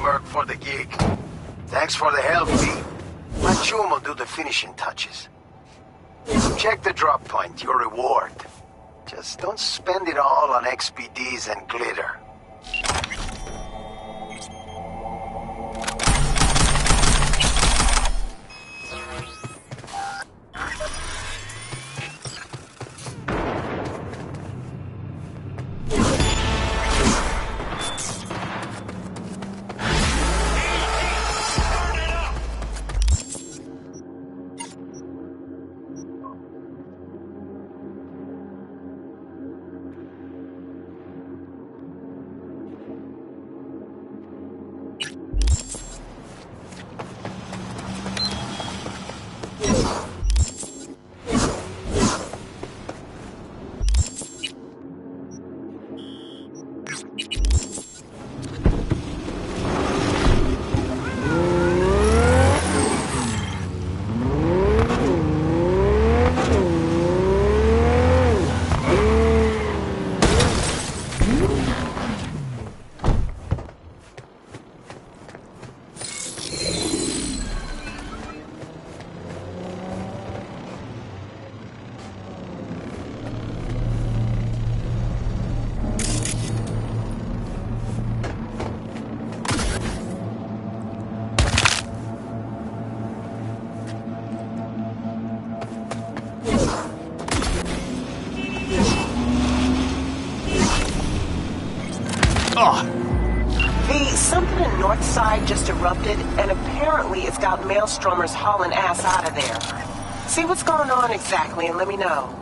Merc for the gig. Thanks for the help, V. My chum will do the finishing touches. Check the drop point, your reward. Just don't spend it all on XPDs and glitter. Something in Northside just erupted, and apparently it's got maelstromers hauling ass out of there. See what's going on exactly and let me know.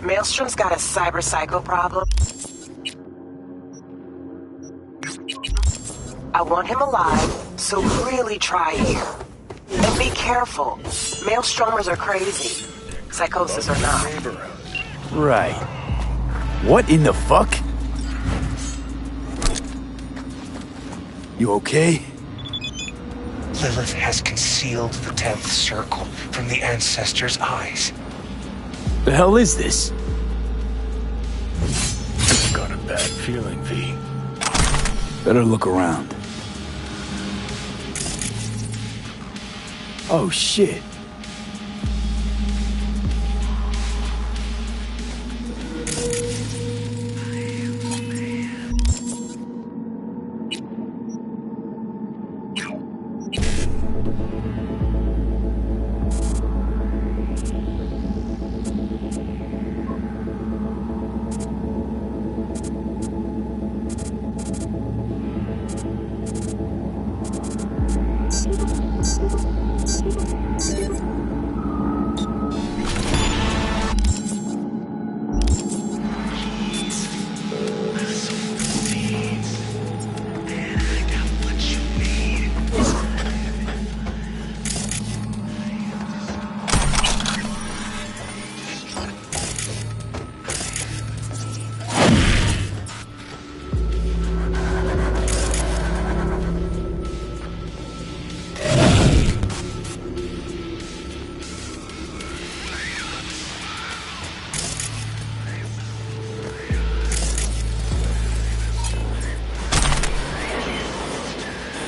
Maelstrom's got a cyber psycho problem. I want him alive, so really try here. And be careful. Maelstromers are crazy. Psychosis or not. Right. What in the fuck? You okay? Lilith has concealed the 10th circle from the ancestors' eyes. The hell is this? Gonna bad feeling, V. Better look around. Oh, shit.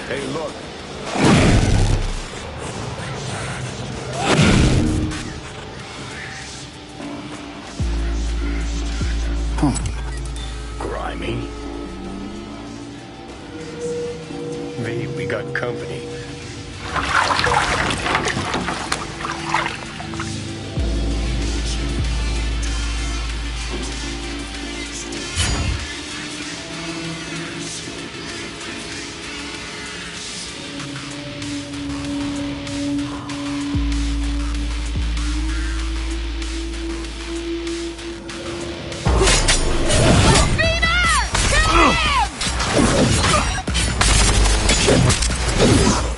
Hey, look. Grimy. V, we got company. Kill him!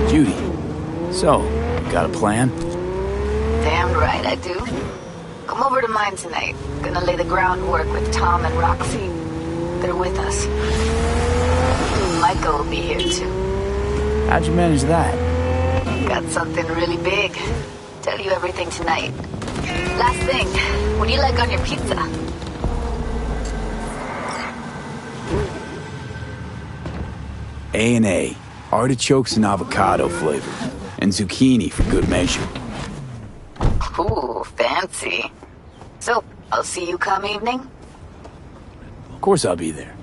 Judy, so, got a plan? Damn right I do. Come over to mine tonight. Gonna lay the groundwork with Tom and Roxy. They're with us. Micah will be here too. How'd you manage that? Got something really big. Tell you everything tonight. Last thing, what do you like on your pizza? A&A. Artichokes and avocado flavor. And zucchini for good measure. Ooh, fancy. So, I'll see you come evening? Of course I'll be there.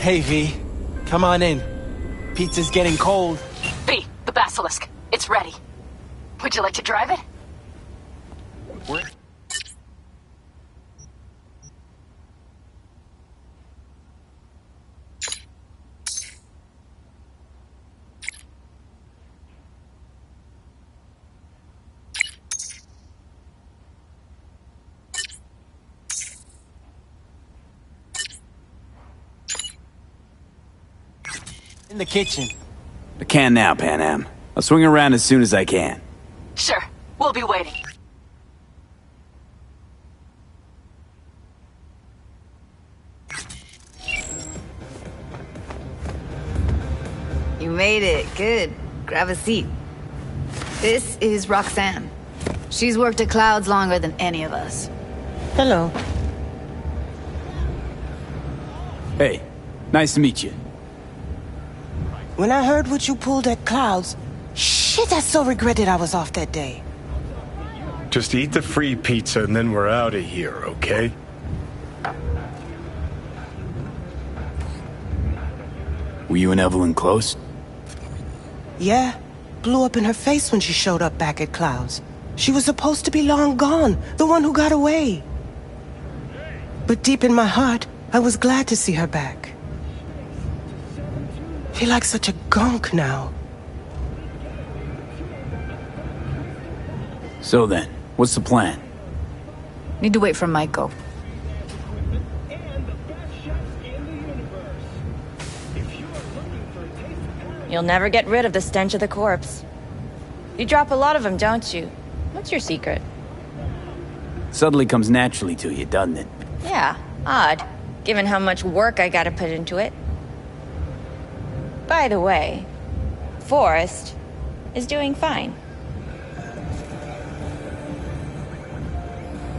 Hey, V. Come on in. Pizza's getting cold. V, the basilisk. It's ready. Would you like to drive it? Where? In the kitchen. I can now, Pan Am. I'll swing around as soon as I can. Sure. We'll be waiting. You made it. Good. Grab a seat. This is Roxanne. She's worked at Clouds longer than any of us. Hello. Hey, nice to meet you. When I heard what you pulled at Clouds, shit, I so regretted I was off that day. Just eat the free pizza and then we're out of here, okay? Were you and Evelyn close? Yeah. Blew up in her face when she showed up back at Clouds. She was supposed to be long gone, the one who got away. But deep in my heart, I was glad to see her back. Feel like such a gunk now. So then, what's the plan? Need to wait for Michael. You'll never get rid of the stench of the corpse. You drop a lot of them, don't you? What's your secret? Suddenly comes naturally to you, doesn't it? Yeah, odd, given how much work I gotta put into it. By the way, Forrest is doing fine.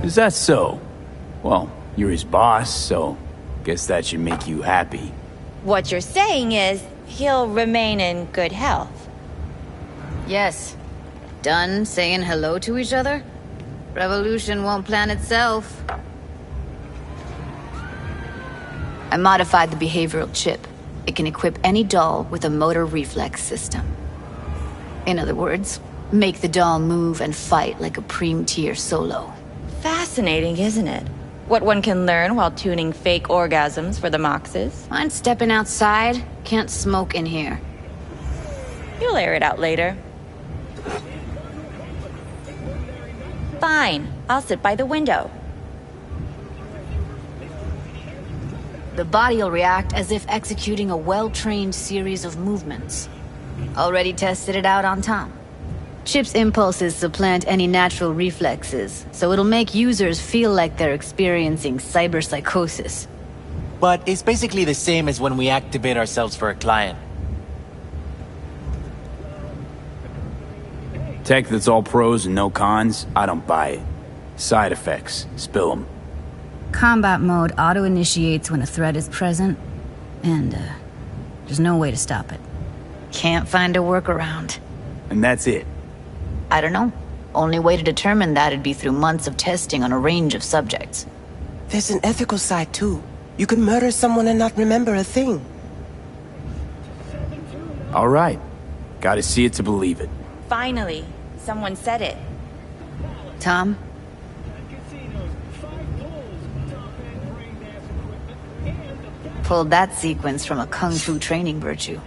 Is that so? Well, you're his boss, so guess that should make you happy. What you're saying is, he'll remain in good health. Yes. Done saying hello to each other? Revolution won't plan itself. I modified the behavioral chip. It can equip any doll with a motor reflex system. In other words, make the doll move and fight like a Prime-tier solo. Fascinating, isn't it? What one can learn while tuning fake orgasms for the Moxes. Mind stepping outside? Can't smoke in here. You'll air it out later. Fine, I'll sit by the window. The body will react as if executing a well-trained series of movements. Already tested it out on Tom. Chip's impulses supplant any natural reflexes, so it'll make users feel like they're experiencing cyberpsychosis. But it's basically the same as when we activate ourselves for a client. Tech that's all pros and no cons, I don't buy it. Side effects, spill them. Combat mode auto-initiates when a threat is present, and there's no way to stop it. Can't find a workaround. And that's it? I don't know. Only way to determine that'd be through months of testing on a range of subjects. There's an ethical side too. You can murder someone and not remember a thing. All right. Gotta see it to believe it. Finally, someone said it. Tom? Pulled that sequence from a kung fu training virtue.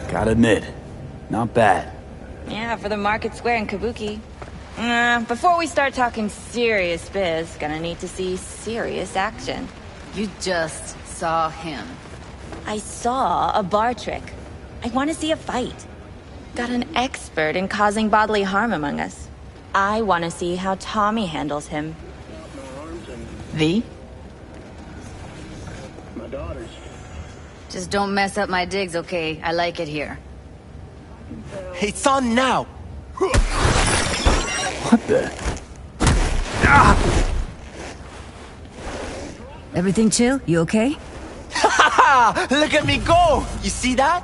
Gotta admit, not bad. Yeah, for the Market Square in Kabuki. Before we start talking serious biz, gonna need to see serious action. You just saw him. I saw a bar trick. I want to see a fight. Got an expert in causing bodily harm among us. I want to see how Tommy handles him. V? My daughters. Just don't mess up my digs, okay? I like it here. It's on now! What the? Everything chill? You okay? Look at me go! You see that?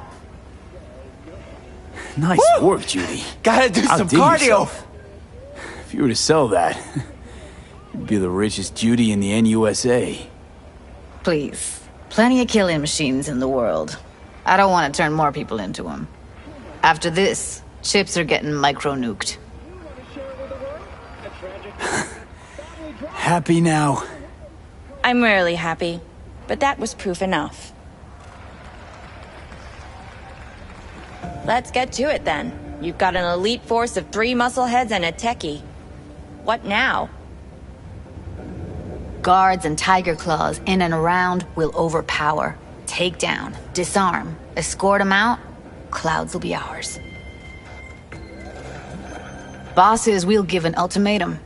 Nice work, Judy. Gotta do some Outdid cardio! yourself. If you were to sell that, you'd be the richest Judy in the NUSA. Please. Plenty of killing machines in the world. I don't want to turn more people into them. After this, chips are getting micro-nuked. Happy now? I'm rarely happy, but that was proof enough. Let's get to it then. You've got an elite force of 3 muscleheads and a techie. What now? Guards and tiger claws in and around will overpower. take down, disarm, escort them out, Clouds will be ours. Bosses, we'll give an ultimatum.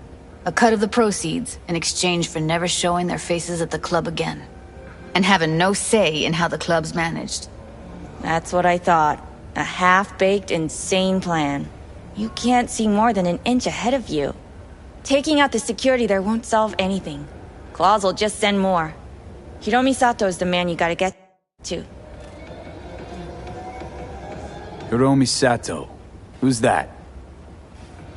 A cut of the proceeds in exchange for never showing their faces at the club again. And having no say in how the club's managed. That's what I thought. A half-baked, insane plan. You can't see more than an inch ahead of you. Taking out the security there won't solve anything. Claws will just send more. Hiromi Sato's the man you gotta get to. Hiromi Sato. Who's that?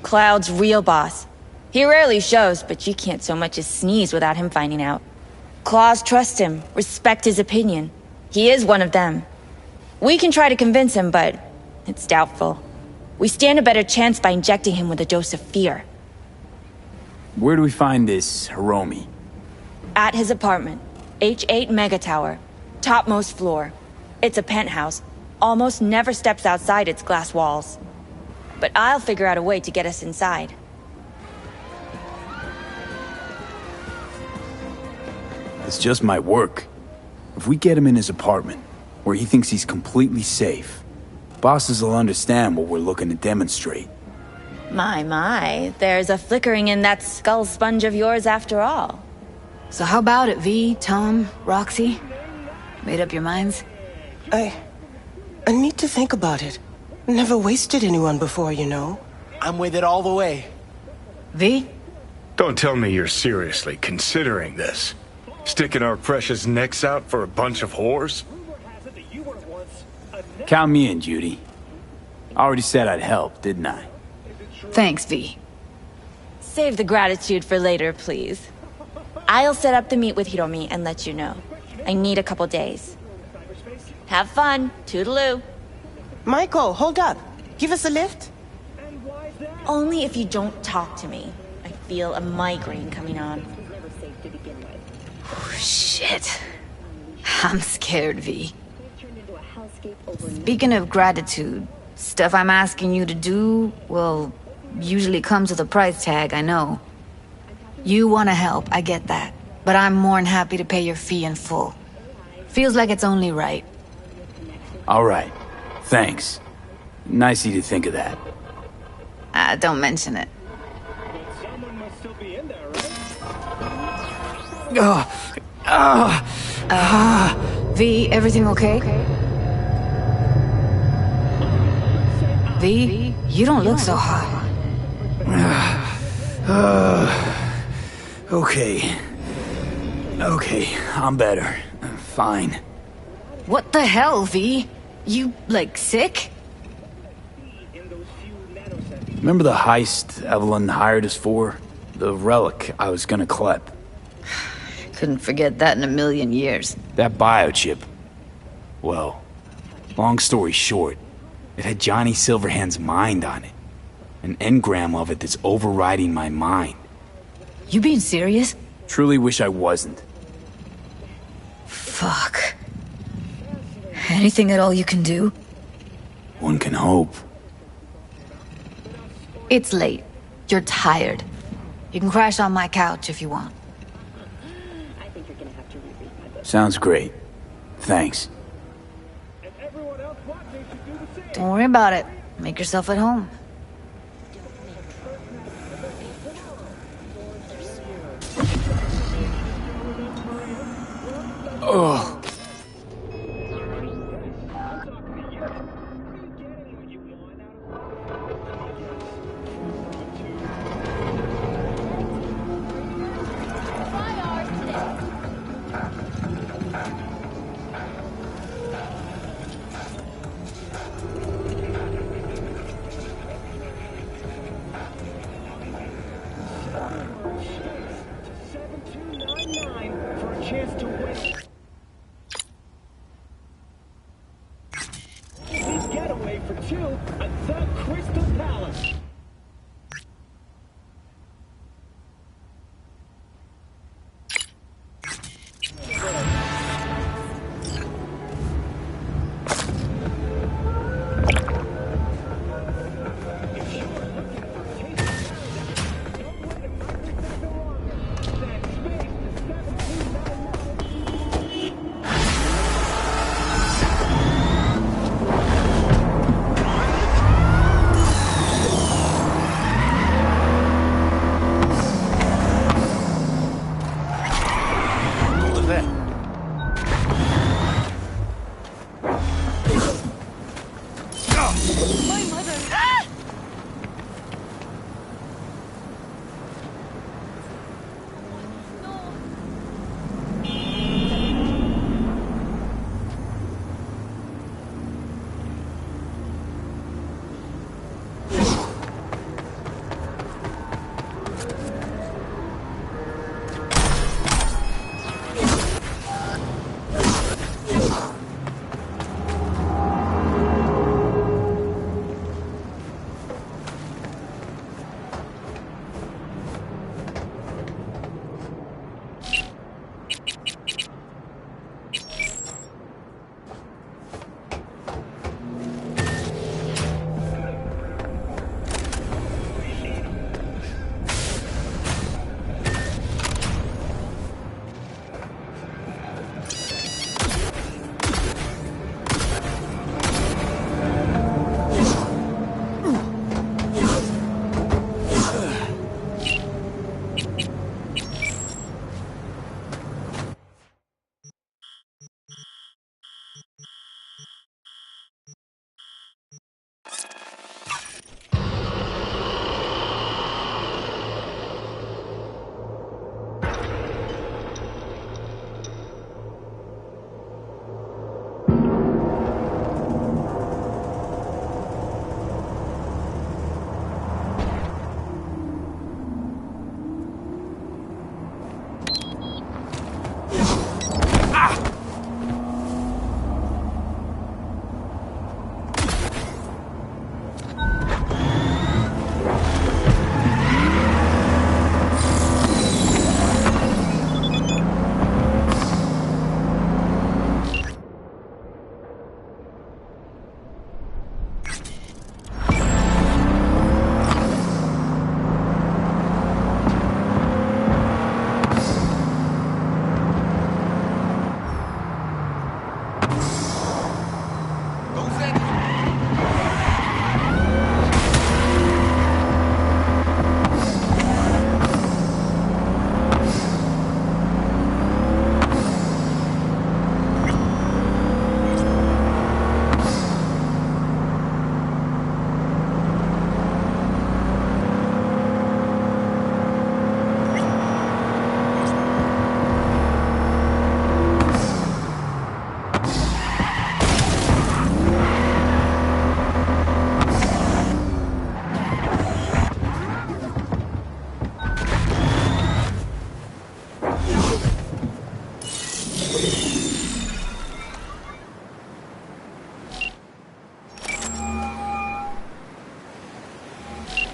Cloud's real boss. He rarely shows, but you can't so much as sneeze without him finding out. Claws trust him, respect his opinion. He is one of them. We can try to convince him, but it's doubtful. We stand a better chance by injecting him with a dose of fear. Where do we find this Hiromi? At his apartment. H8 Mega Tower. Topmost floor. It's a penthouse. Almost never steps outside its glass walls. But I'll figure out a way to get us inside. This just might work. If we get him in his apartment, where he thinks he's completely safe, bosses will understand what we're looking to demonstrate. My, there's a flickering in that skull sponge of yours after all. So how about it, V, Tom, Roxy? Made up your minds? I need to think about it. Never wasted anyone before, you know. I'm with it all the way. V? Don't tell me you're seriously considering this. Sticking our precious necks out for a bunch of whores? Count me in, Judy. I already said I'd help, didn't I? Thanks, V. Save the gratitude for later, please. I'll set up the meet with Hiromi and let you know. I need a couple days. Have fun. Toodaloo. Michael, hold up. Give us a lift? Only if you don't talk to me. I feel a migraine coming on. Oh, shit. I'm scared, V. Speaking of gratitude, stuff I'm asking you to do, well, usually comes with a price tag, I know. You want to help, I get that. But I'm more than happy to pay your fee in full. Feels like it's only right. All right. Thanks. Nice of you to think of that. Don't mention it. V, everything okay? V, you don't look so hot. Okay. Okay, I'm better. Fine. What the hell, V? You, like, sick? Remember the heist Evelyn hired us for? The relic I was gonna collect. Couldn't forget that in a million years. That biochip. Well, long story short, it had Johnny Silverhand's mind on it. An engram of it that's overriding my mind. You being serious? Truly wish I wasn't. Fuck. Anything at all you can do? One can hope. It's late. You're tired. You can crash on my couch if you want. Sounds great. Thanks. Don't worry about it. Make yourself at home. Ugh. My mother. Ah!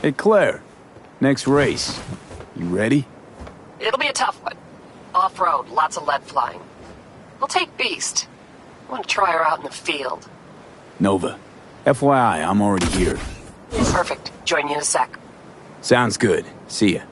Hey, Claire. Next race. You ready? It'll be a tough one. Off-road, lots of lead flying. We'll take Beast. I want to try her out in the field. Nova. FYI, I'm already here. Perfect. Join you in a sec. Sounds good. See ya.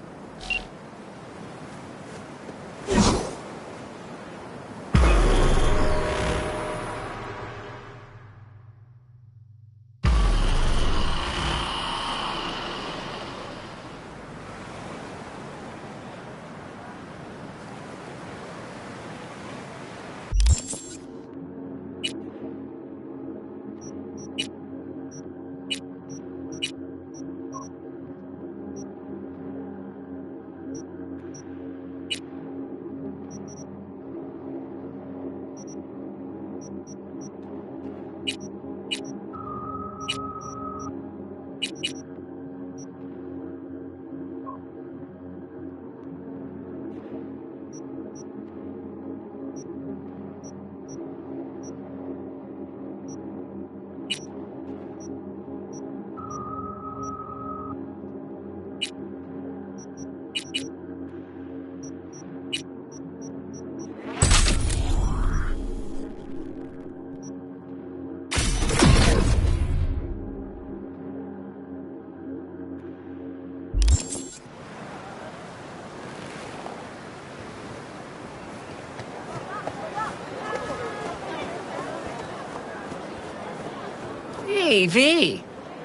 Hey, V.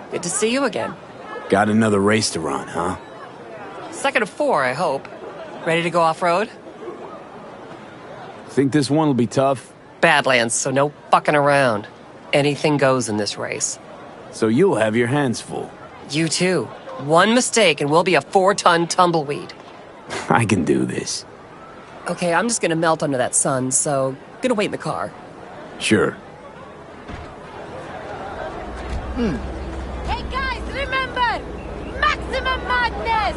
Good to see you again. Got another race to run, huh? Second of 4, I hope. Ready to go off-road? Think this one will be tough? Badlands, so no fucking around. Anything goes in this race. So you'll have your hands full. You too. One mistake and we'll be a 4-ton tumbleweed. I can do this. Okay, I'm just gonna melt under that sun, so gonna wait in the car. Sure. Hey guys, remember! Maximum madness!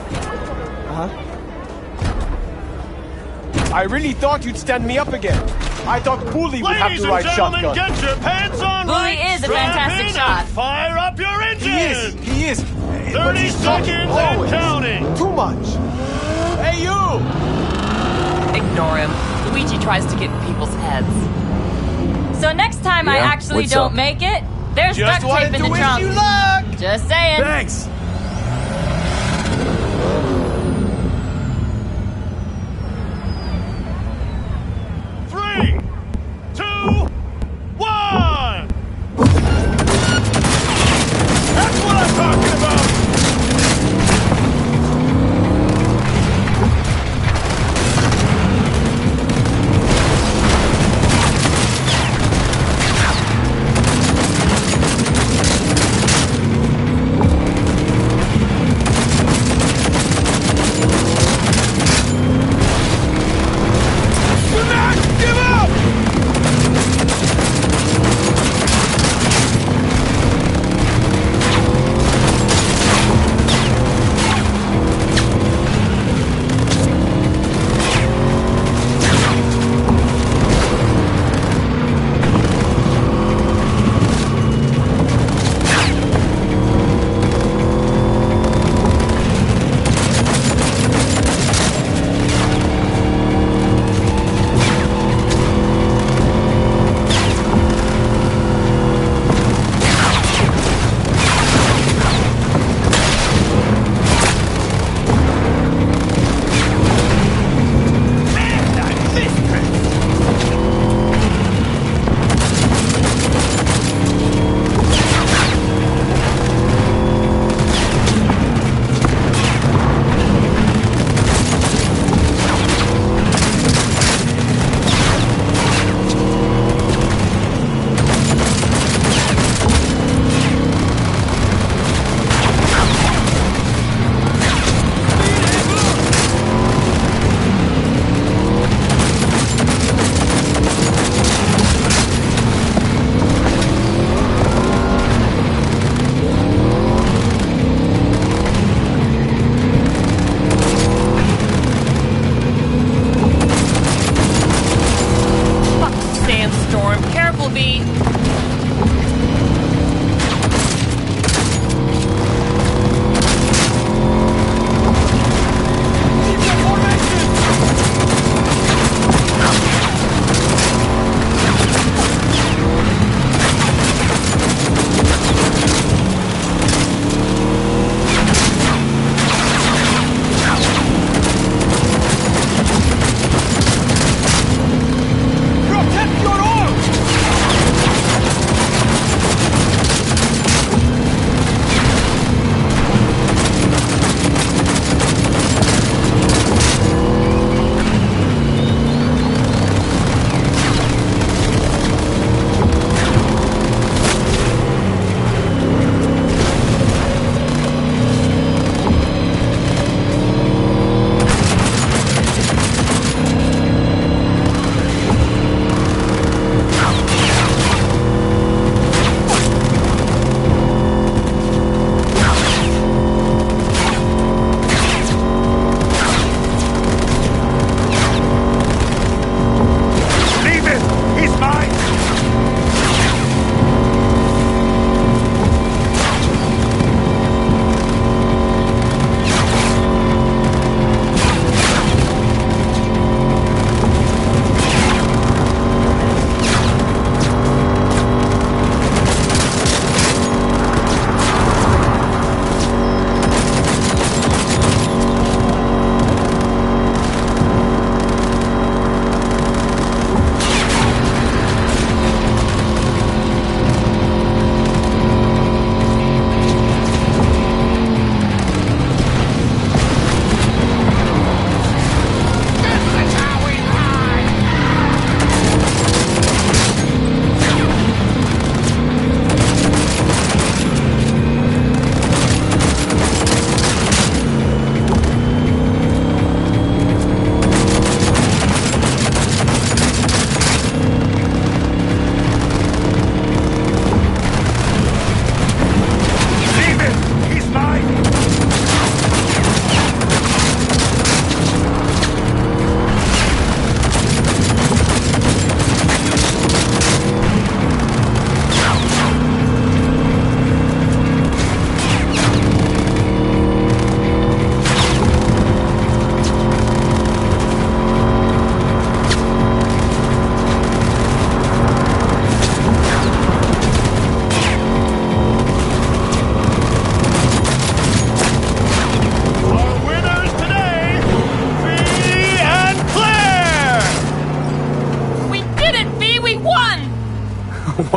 I really thought you'd stand me up again. I thought Bully would have the right shotgun. Ladies and gentlemen, get your pants on Bully right, is a strap fantastic in, shot. and fire up your engines! He is. 30 seconds and counting! Too much. Hey, you! Ignore him. Luigi tries to get in people's heads. So next time I Yeah? actually What's don't up? make it, there's Just duct wanted tape in to the wish trunk. you luck! Just saying. Thanks! Three, two, one! That's what I'm talking about!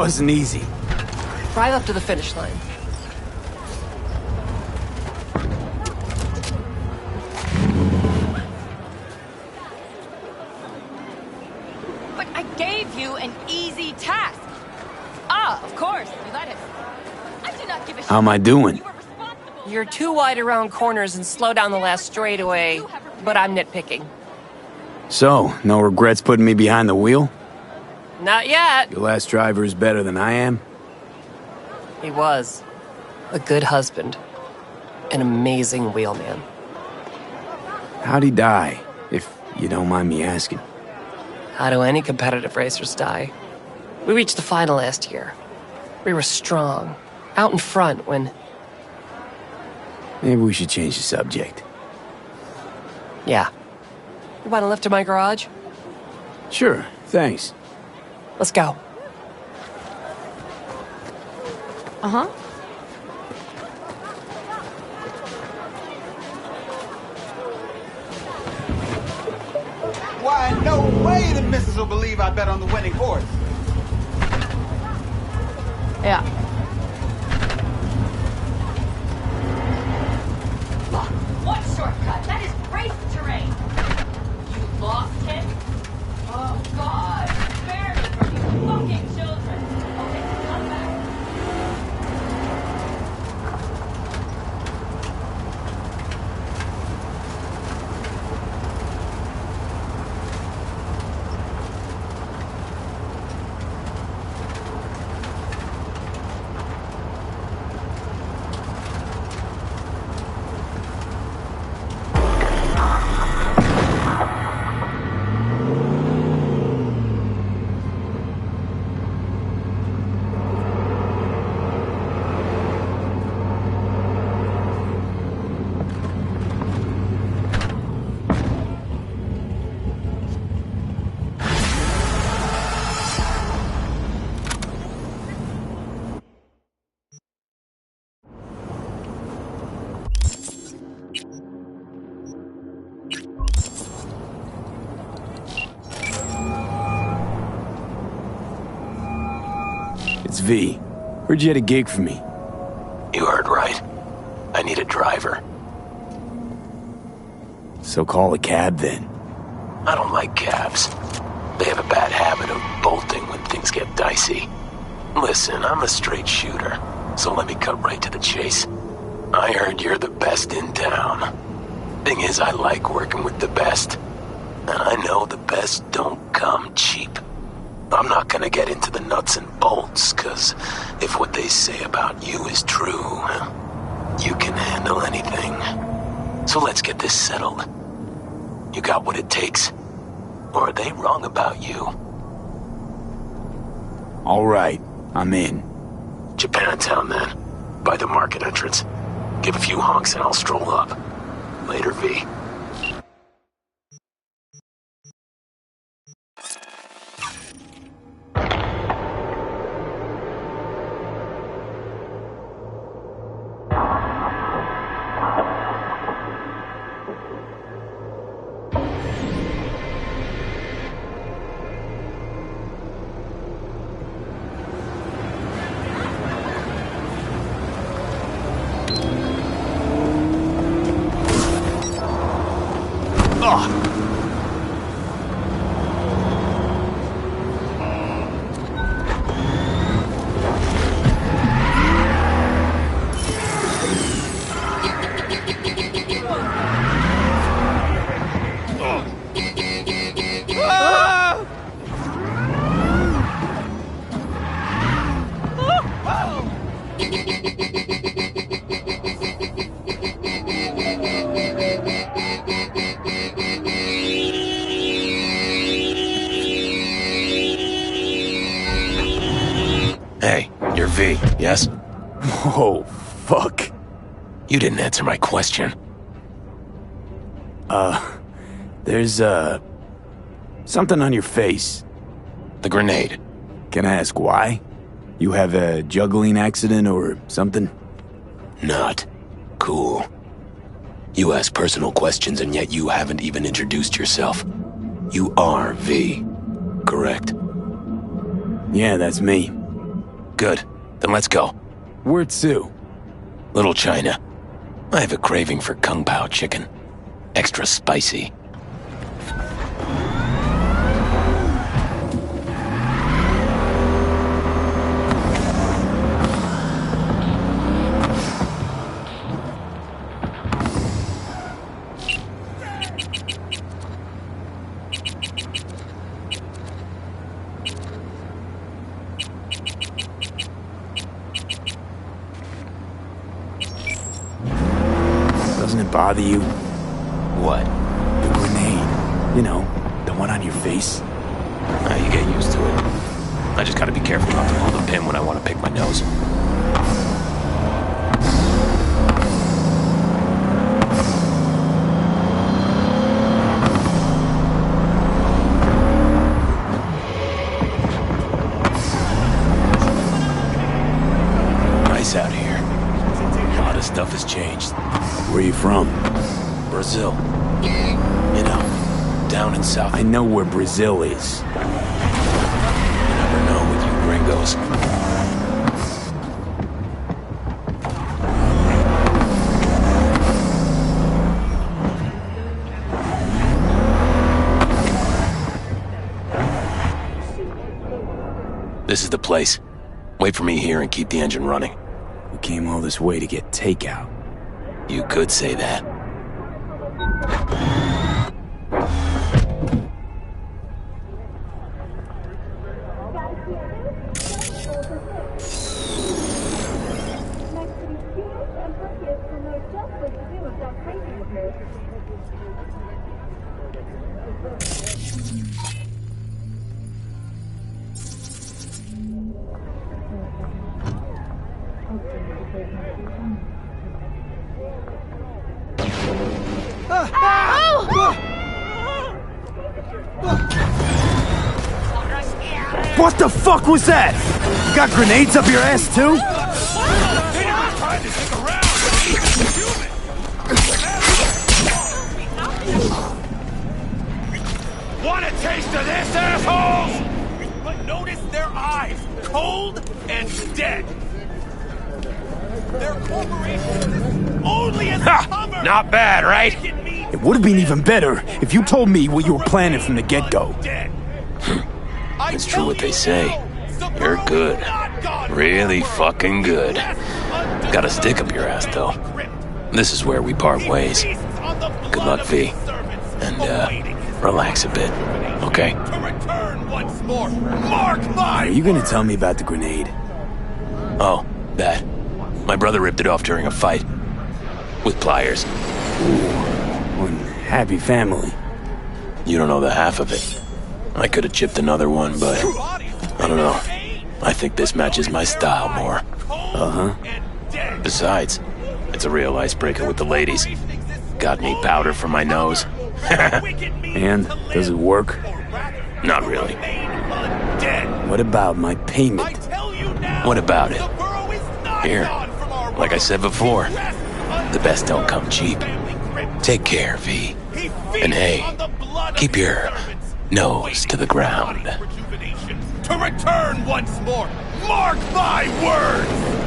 wasn't easy. Drive up to the finish line. But I gave you an easy task. Ah, of course, you let it. I do not give a shit. How am I doing? You're too wide around corners and slow down the last straightaway, but I'm nitpicking. So, no regrets putting me behind the wheel? Not yet. Your last driver is better than I am? He was. A good husband. An amazing wheelman. How'd he die, if you don't mind me asking? How do any competitive racers die? We reached the final last year. We were strong, out in front when... Maybe we should change the subject. Yeah. You want a lift to my garage? Sure, thanks. Let's go. Uh-huh. Why, no way the missus will believe I bet on the winning horse. Yeah. What shortcut? That is race terrain. You lost him? Oh, God. Spare me from you fucking children. Okay, come back. It's V. Heard you had a gig for me. You heard right. I need a driver. So call a cab then. I don't like cabs. They have a bad habit of bolting when things get dicey. Listen, I'm a straight shooter, so let me cut right to the chase. I heard you're the best in town. Thing is, I like working with the best. And I know the best don't come cheap. I'm not gonna get into the nuts and bolts, cause if what they say about you is true, you can handle anything. So let's get this settled. You got what it takes? Or are they wrong about you? All right, I'm in. Japantown then. By the market entrance. Give a few honks and I'll stroll up. Later, V. Hey, you're V, yes? Whoa, fuck. You didn't answer my question. There's, something on your face. The grenade. Can I ask why? You have a juggling accident or something? Not cool. You ask personal questions and yet you haven't even introduced yourself. You are V, correct? Yeah, that's me. Good. Then let's go. Where to? Little China. I have a craving for Kung Pao chicken. Extra spicy. Doesn't it bother you? What? The grenade. You know, the one on your face. You get used to it. I just gotta be careful not to pull the pin when I want to pick my nose. Nice out here. A lot of stuff has changed. Where are you from? Brazil. You know, down in South. I know where Brazil is. You never know with you gringos. This is the place. Wait for me here and keep the engine running. We came all this way to get takeout. You could say that. What the fuck was that? Got grenades up your ass too? Want a taste of this, assholes? But notice their eyes, cold and dead. Their corporation only as a cover. Not bad, right? It would have been even better if you told me what you were planning from the get-go. It's true what they say. You're good. Really fucking good. Got a stick up your ass, though. This is where we part ways. Good luck, V. And, relax a bit, okay? Once more, mark my Are you gonna tell me about the grenade? Oh, that. My brother ripped it off during a fight. With pliers. One happy family. You don't know the half of it. I could have chipped another one, but I don't know. I think this matches my style more. Uh-huh. Besides, it's a real icebreaker with the ladies. Got me powder for my nose. And, does it work? Not really. What about my payment? What about it? Here, like I said before, the best don't come cheap. Take care, V. And hey, keep your nose to the ground. To return once more, mark my words!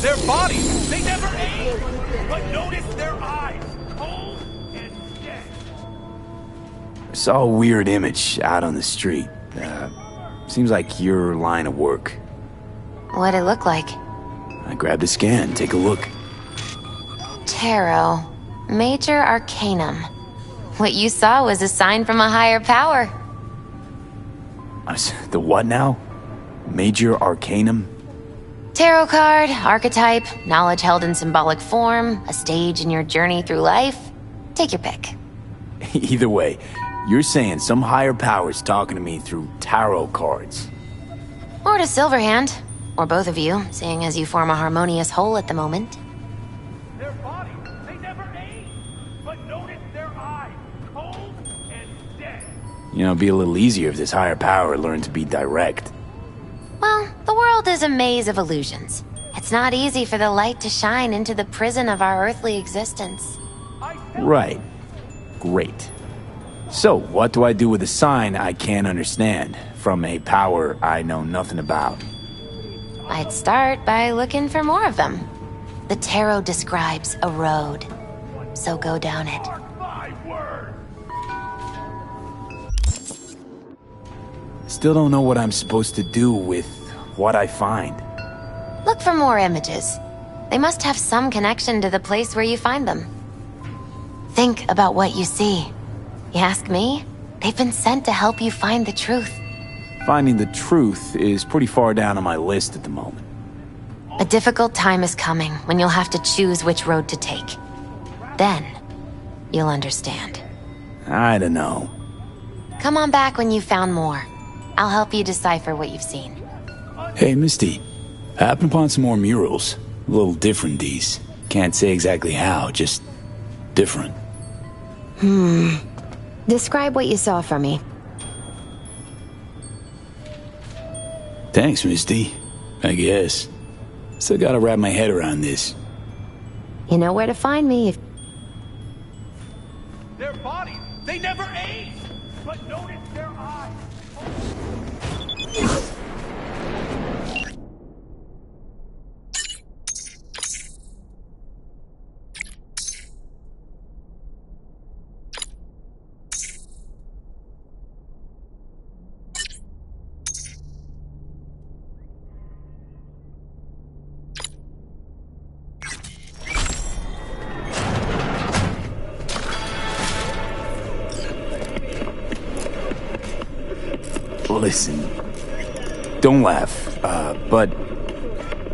Their bodies, they never age, but notice their eyes, cold and dead. I saw a weird image out on the street. Seems like your line of work. What'd it look like? I grabbed a scan, take a look. Tarot. Major Arcanum. What you saw was a sign from a higher power. The what now? Major Arcanum? Tarot card, archetype, knowledge held in symbolic form, a stage in your journey through life. Take your pick. Either way, you're saying some higher power's talking to me through tarot cards. Or to Silverhand. Or both of you, seeing as you form a harmonious whole at the moment. Their bodies, they never age, but notice their eyes, cold and dead. You know, it'd be a little easier if this higher power learned to be direct. Well, the world is a maze of illusions. It's not easy for the light to shine into the prison of our earthly existence. Right. Great. So, what do I do with a sign I can't understand, from a power I know nothing about? I'd start by looking for more of them. The tarot describes a road, so go down it. Still don't know what I'm supposed to do with what I find. Look for more images. They must have some connection to the place where you find them. Think about what you see. You ask me? They've been sent to help you find the truth. Finding the truth is pretty far down on my list at the moment. A difficult time is coming when you'll have to choose which road to take. Then, you'll understand. I don't know. Come on back when you've found more. I'll help you decipher what you've seen. Hey, Misty. I happened upon some more murals. A little different, these. Can't say exactly how, just different. Describe what you saw for me. Thanks, Misty. I guess. Still gotta wrap my head around this. You know where to find me if... Their bodies, they never age! But notice their eyes! Listen, don't laugh, but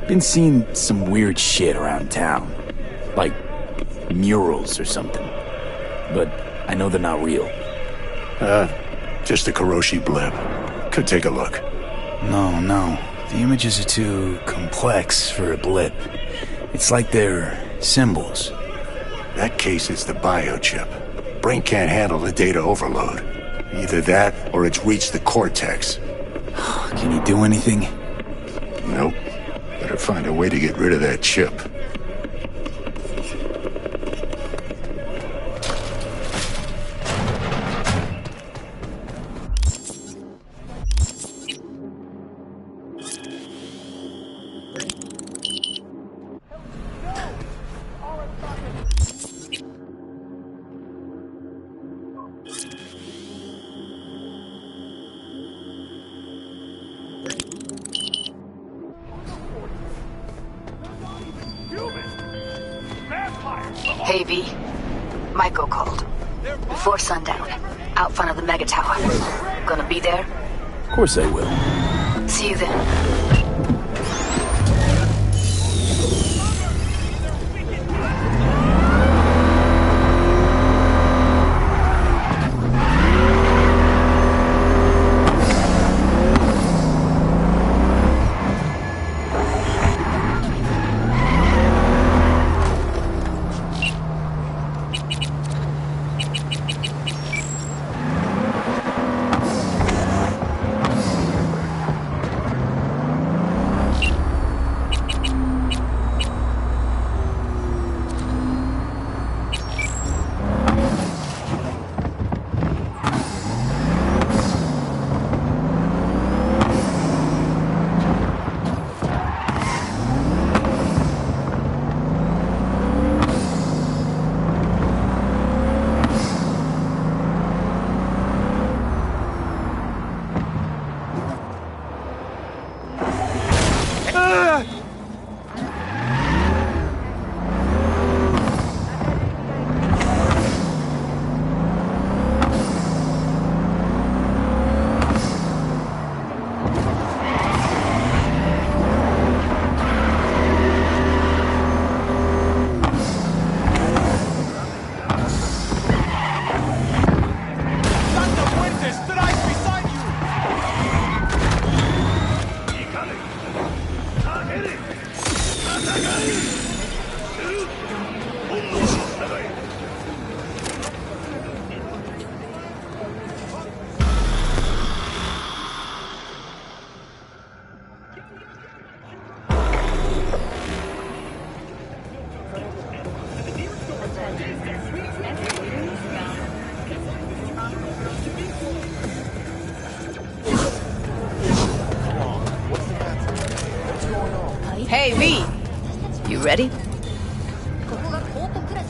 been seeing some weird shit around town. Like murals or something. But I know they're not real. Just a Kuroshi blip. Could take a look. No. The images are too complex for a blip. It's like they're symbols. That case is the biochip. Brain can't handle the data overload. Either that, or it's reached the cortex. Can you do anything? Nope. Better find a way to get rid of that chip. Hey, V. Michael called. Before sundown. Out front of the mega tower. Gonna be there? Of course I will. See you then. Hey, V. You ready?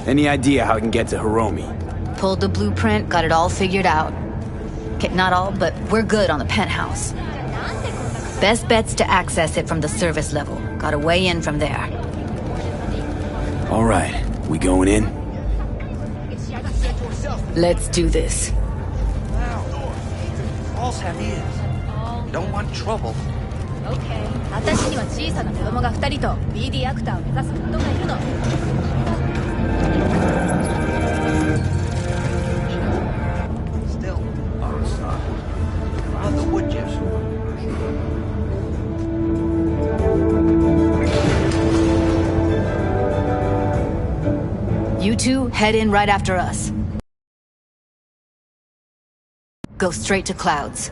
Any idea how I can get to Hiromi? Pulled the blueprint, got it all figured out. Okay, not all, but we're good on the penthouse. Best bet's to access it from the service level. Got a way in from there. All right, we going in? Let's do this. Walls have ears. You don't want trouble. Okay. 私には小さな子供が2人と BD アクターを目指す夫がいるの。Still, on the wood chips. You two head in right after us. Go straight to Clouds.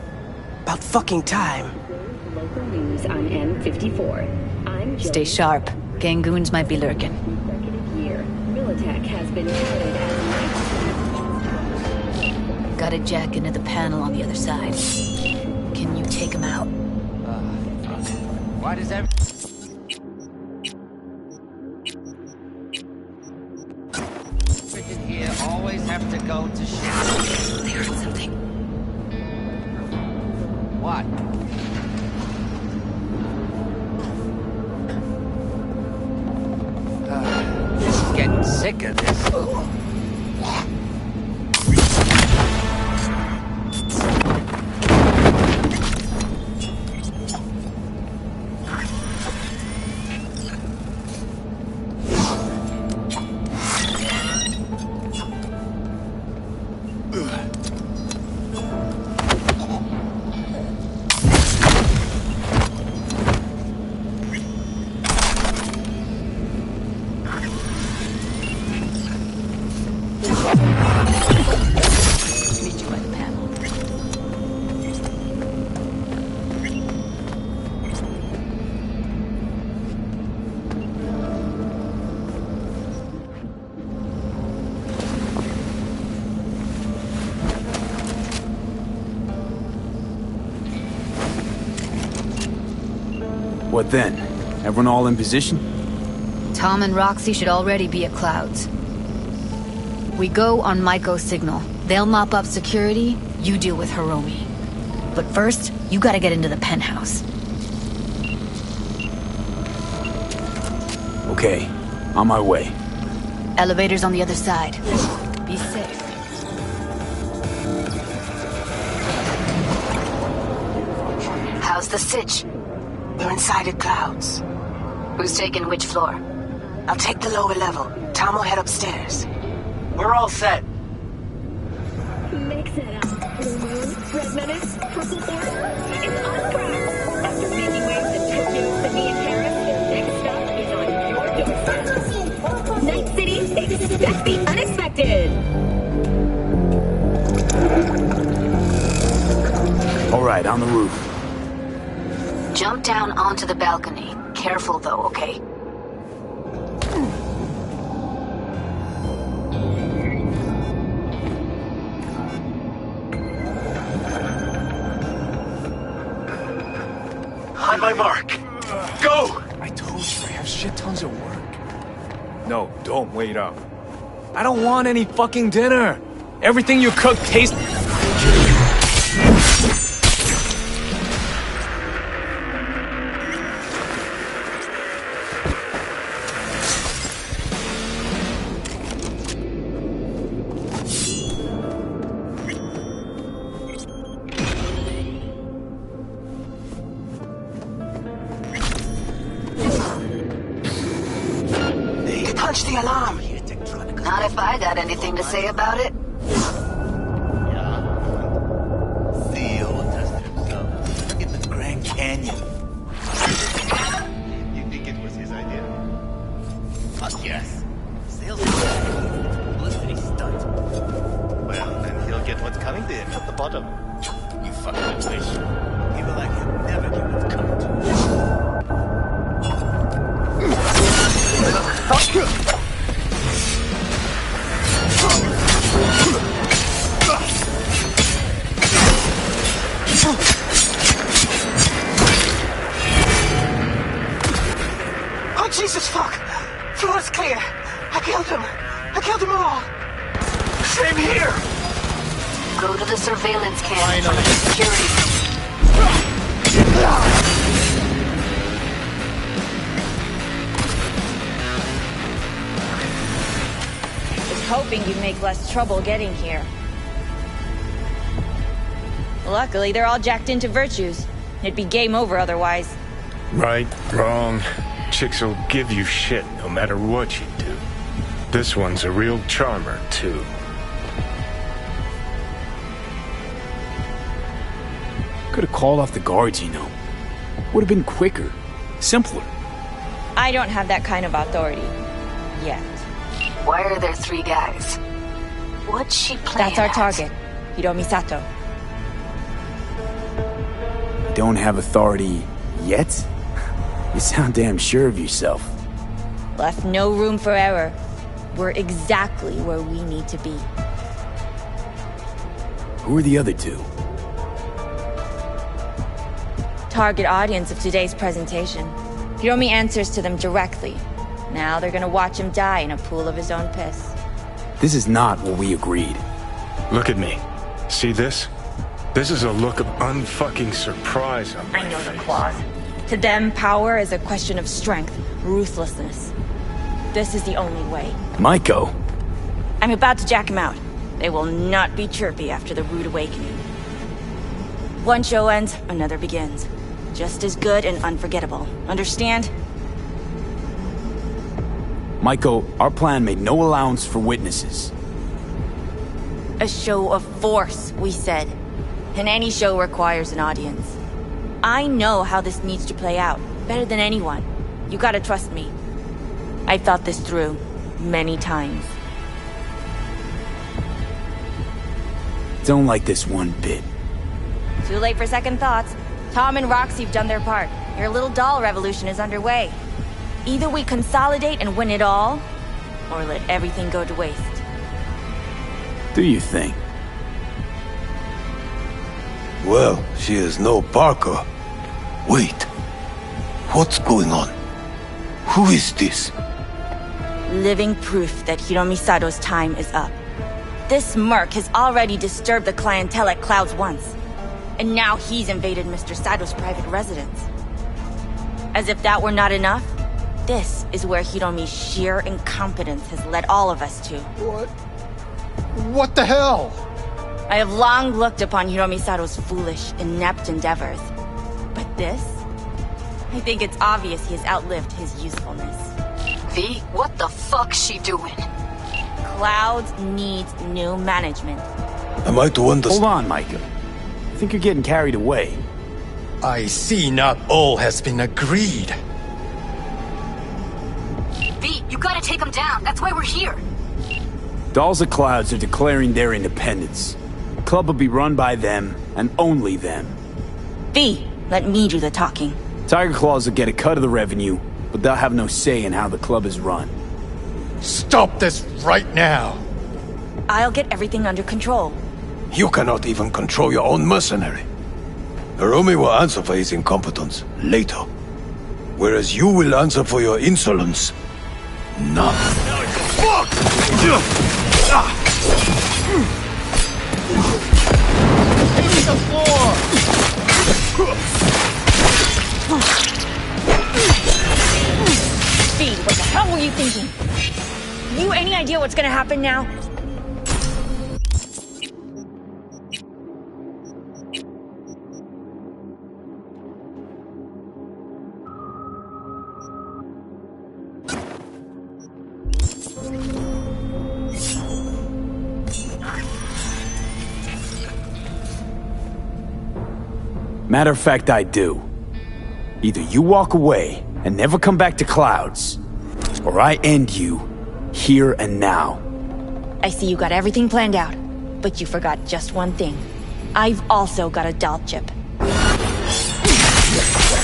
About fucking time. Local news on M54. I'm Stay sharp. Gangoons might be lurking. Year. Militech has been touted as Got a jack into the panel on the other side. Can you take him out? Why does every... Freaking here always have to go to shit? They heard something. What? Getting sick of this. What then? Everyone all in position? Tom and Roxy should already be at Clouds. We go on Maiko's signal. They'll mop up security, you deal with Hiromi. But first, you gotta get into the penthouse. Okay, on my way. Elevator's on the other side. Be safe. How's the sitch? We're inside at Clouds. Who's taking which floor? I'll take the lower level. Tom will head upstairs. We're all set. Mix it up. Blue moon, red menace, purple force. It's on track. After making waves in Tokyo, Sydney, and Paris, next stop is on your doorstep. Night City, expect the unexpected. All right, on the roof. Jump down onto the balcony. Careful though, okay? On my mark. Go! I told you I have shit tons of work. No, don't wait up. I don't want any fucking dinner. Everything you cook tastes... Punch the alarm. Not if I got anything to say about it. Theo does it himself. In the Grand Canyon. You think it was his idea? Yes. Sales publicity stunt. Well, then he'll get what's coming to him at the bottom. You fucking wish. People like him never get what's coming to them. Fuck! Floor's clear. I killed him. I killed them all. Same here. Go to the surveillance cam for the security. Was hoping you'd make less trouble getting here. Luckily, they're all jacked into virtues. It'd be game over otherwise. Right, wrong. Chicks will give you shit no matter what you do. This one's a real charmer, too. Could have called off the guards, you know. Would have been quicker, simpler. I don't have that kind of authority. Yet. Why are there 3 guys? What's she playing That's our at? target, Hiromi Sato. You don't have authority yet? You sound damn sure of yourself. Left no room for error. We're exactly where we need to be. Who are the other 2? Target audience of today's presentation. Hiromi answers to them directly. Now they're gonna watch him die in a pool of his own piss. This is not what we agreed. Look at me. See this? This is a look of unfucking surprise on my I know face. the clause. To them, power is a question of strength, ruthlessness. This is the only way. Maiko. I'm about to jack him out. They will not be chirpy after the rude awakening. One show ends, another begins. Just as good and unforgettable. Understand? Maiko, our plan made no allowance for witnesses. A show of force, we said. And any show requires an audience. I know how this needs to play out, better than anyone. You gotta trust me. I've thought this through, many times. Don't like this one bit. Too late for second thoughts. Tom and Roxy have done their part. Your little doll revolution is underway. Either we consolidate and win it all, or let everything go to waste. Do you think? Well, she is no Parker. Wait. What's going on? Who is this? Living proof that Hiromi Sato's time is up. This merc has already disturbed the clientele at Clouds once. And now he's invaded Mr. Sato's private residence. As if that were not enough, this is where Hiromi's sheer incompetence has led all of us to. What the hell? I have long looked upon Hiromi Sato's foolish, inept endeavors. But this? I think it's obvious he has outlived his usefulness. V, what the fuck's she doing? Clouds needs new management. Am I to understand? Hold on, Micah. I think you're getting carried away. I see not all has been agreed. V, you gotta take him down. That's why we're here. Dolls of Clouds are declaring their independence. The club will be run by them, and only them. V, let me do the talking. Tiger Claws will get a cut of the revenue, but they'll have no say in how the club is run. Stop this right now! I'll get everything under control. You cannot even control your own mercenary. Hiromi will answer for his incompetence later. Whereas you will answer for your insolence now. Fuck! Hit the floor! Speed, what the hell were you thinking? You any idea what's gonna happen now? Matter of fact, I do. Either you walk away and never come back to Clouds, or I end you here and now. I see you got everything planned out, but you forgot just one thing. I've also got a doll chip.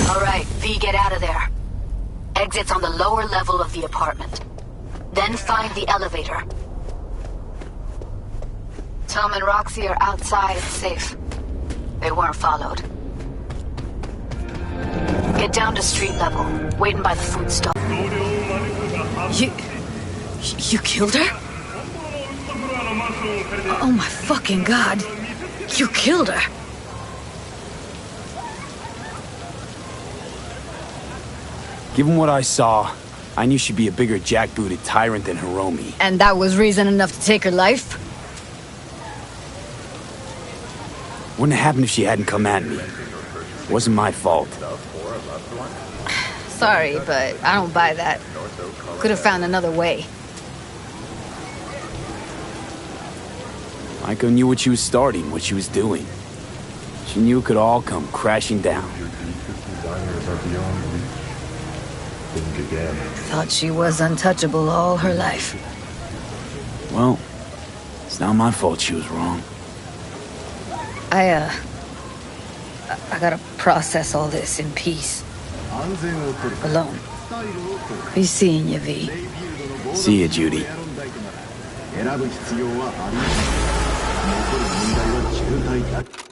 All right, V, get out of there. Exit's on the lower level of the apartment. Then find the elevator. Tom and Roxy are outside and safe. They weren't followed. Get down to street level, waiting by the food stall. You killed her? Oh my fucking god. You killed her. Given what I saw, I knew she'd be a bigger jackbooted tyrant than Hiromi. And that was reason enough to take her life? Wouldn't have happened if she hadn't come at me. It wasn't my fault. Sorry, but I don't buy that. Could have found another way. Maiko knew what she was starting, what she was doing. She knew it could all come crashing down. Thought she was untouchable all her life. Well, it's not my fault she was wrong. I gotta process all this in peace. Alone. Be seeing you, V. See ya, Judy. 選ぶ必要はありません。残る問題は渋滞だけ。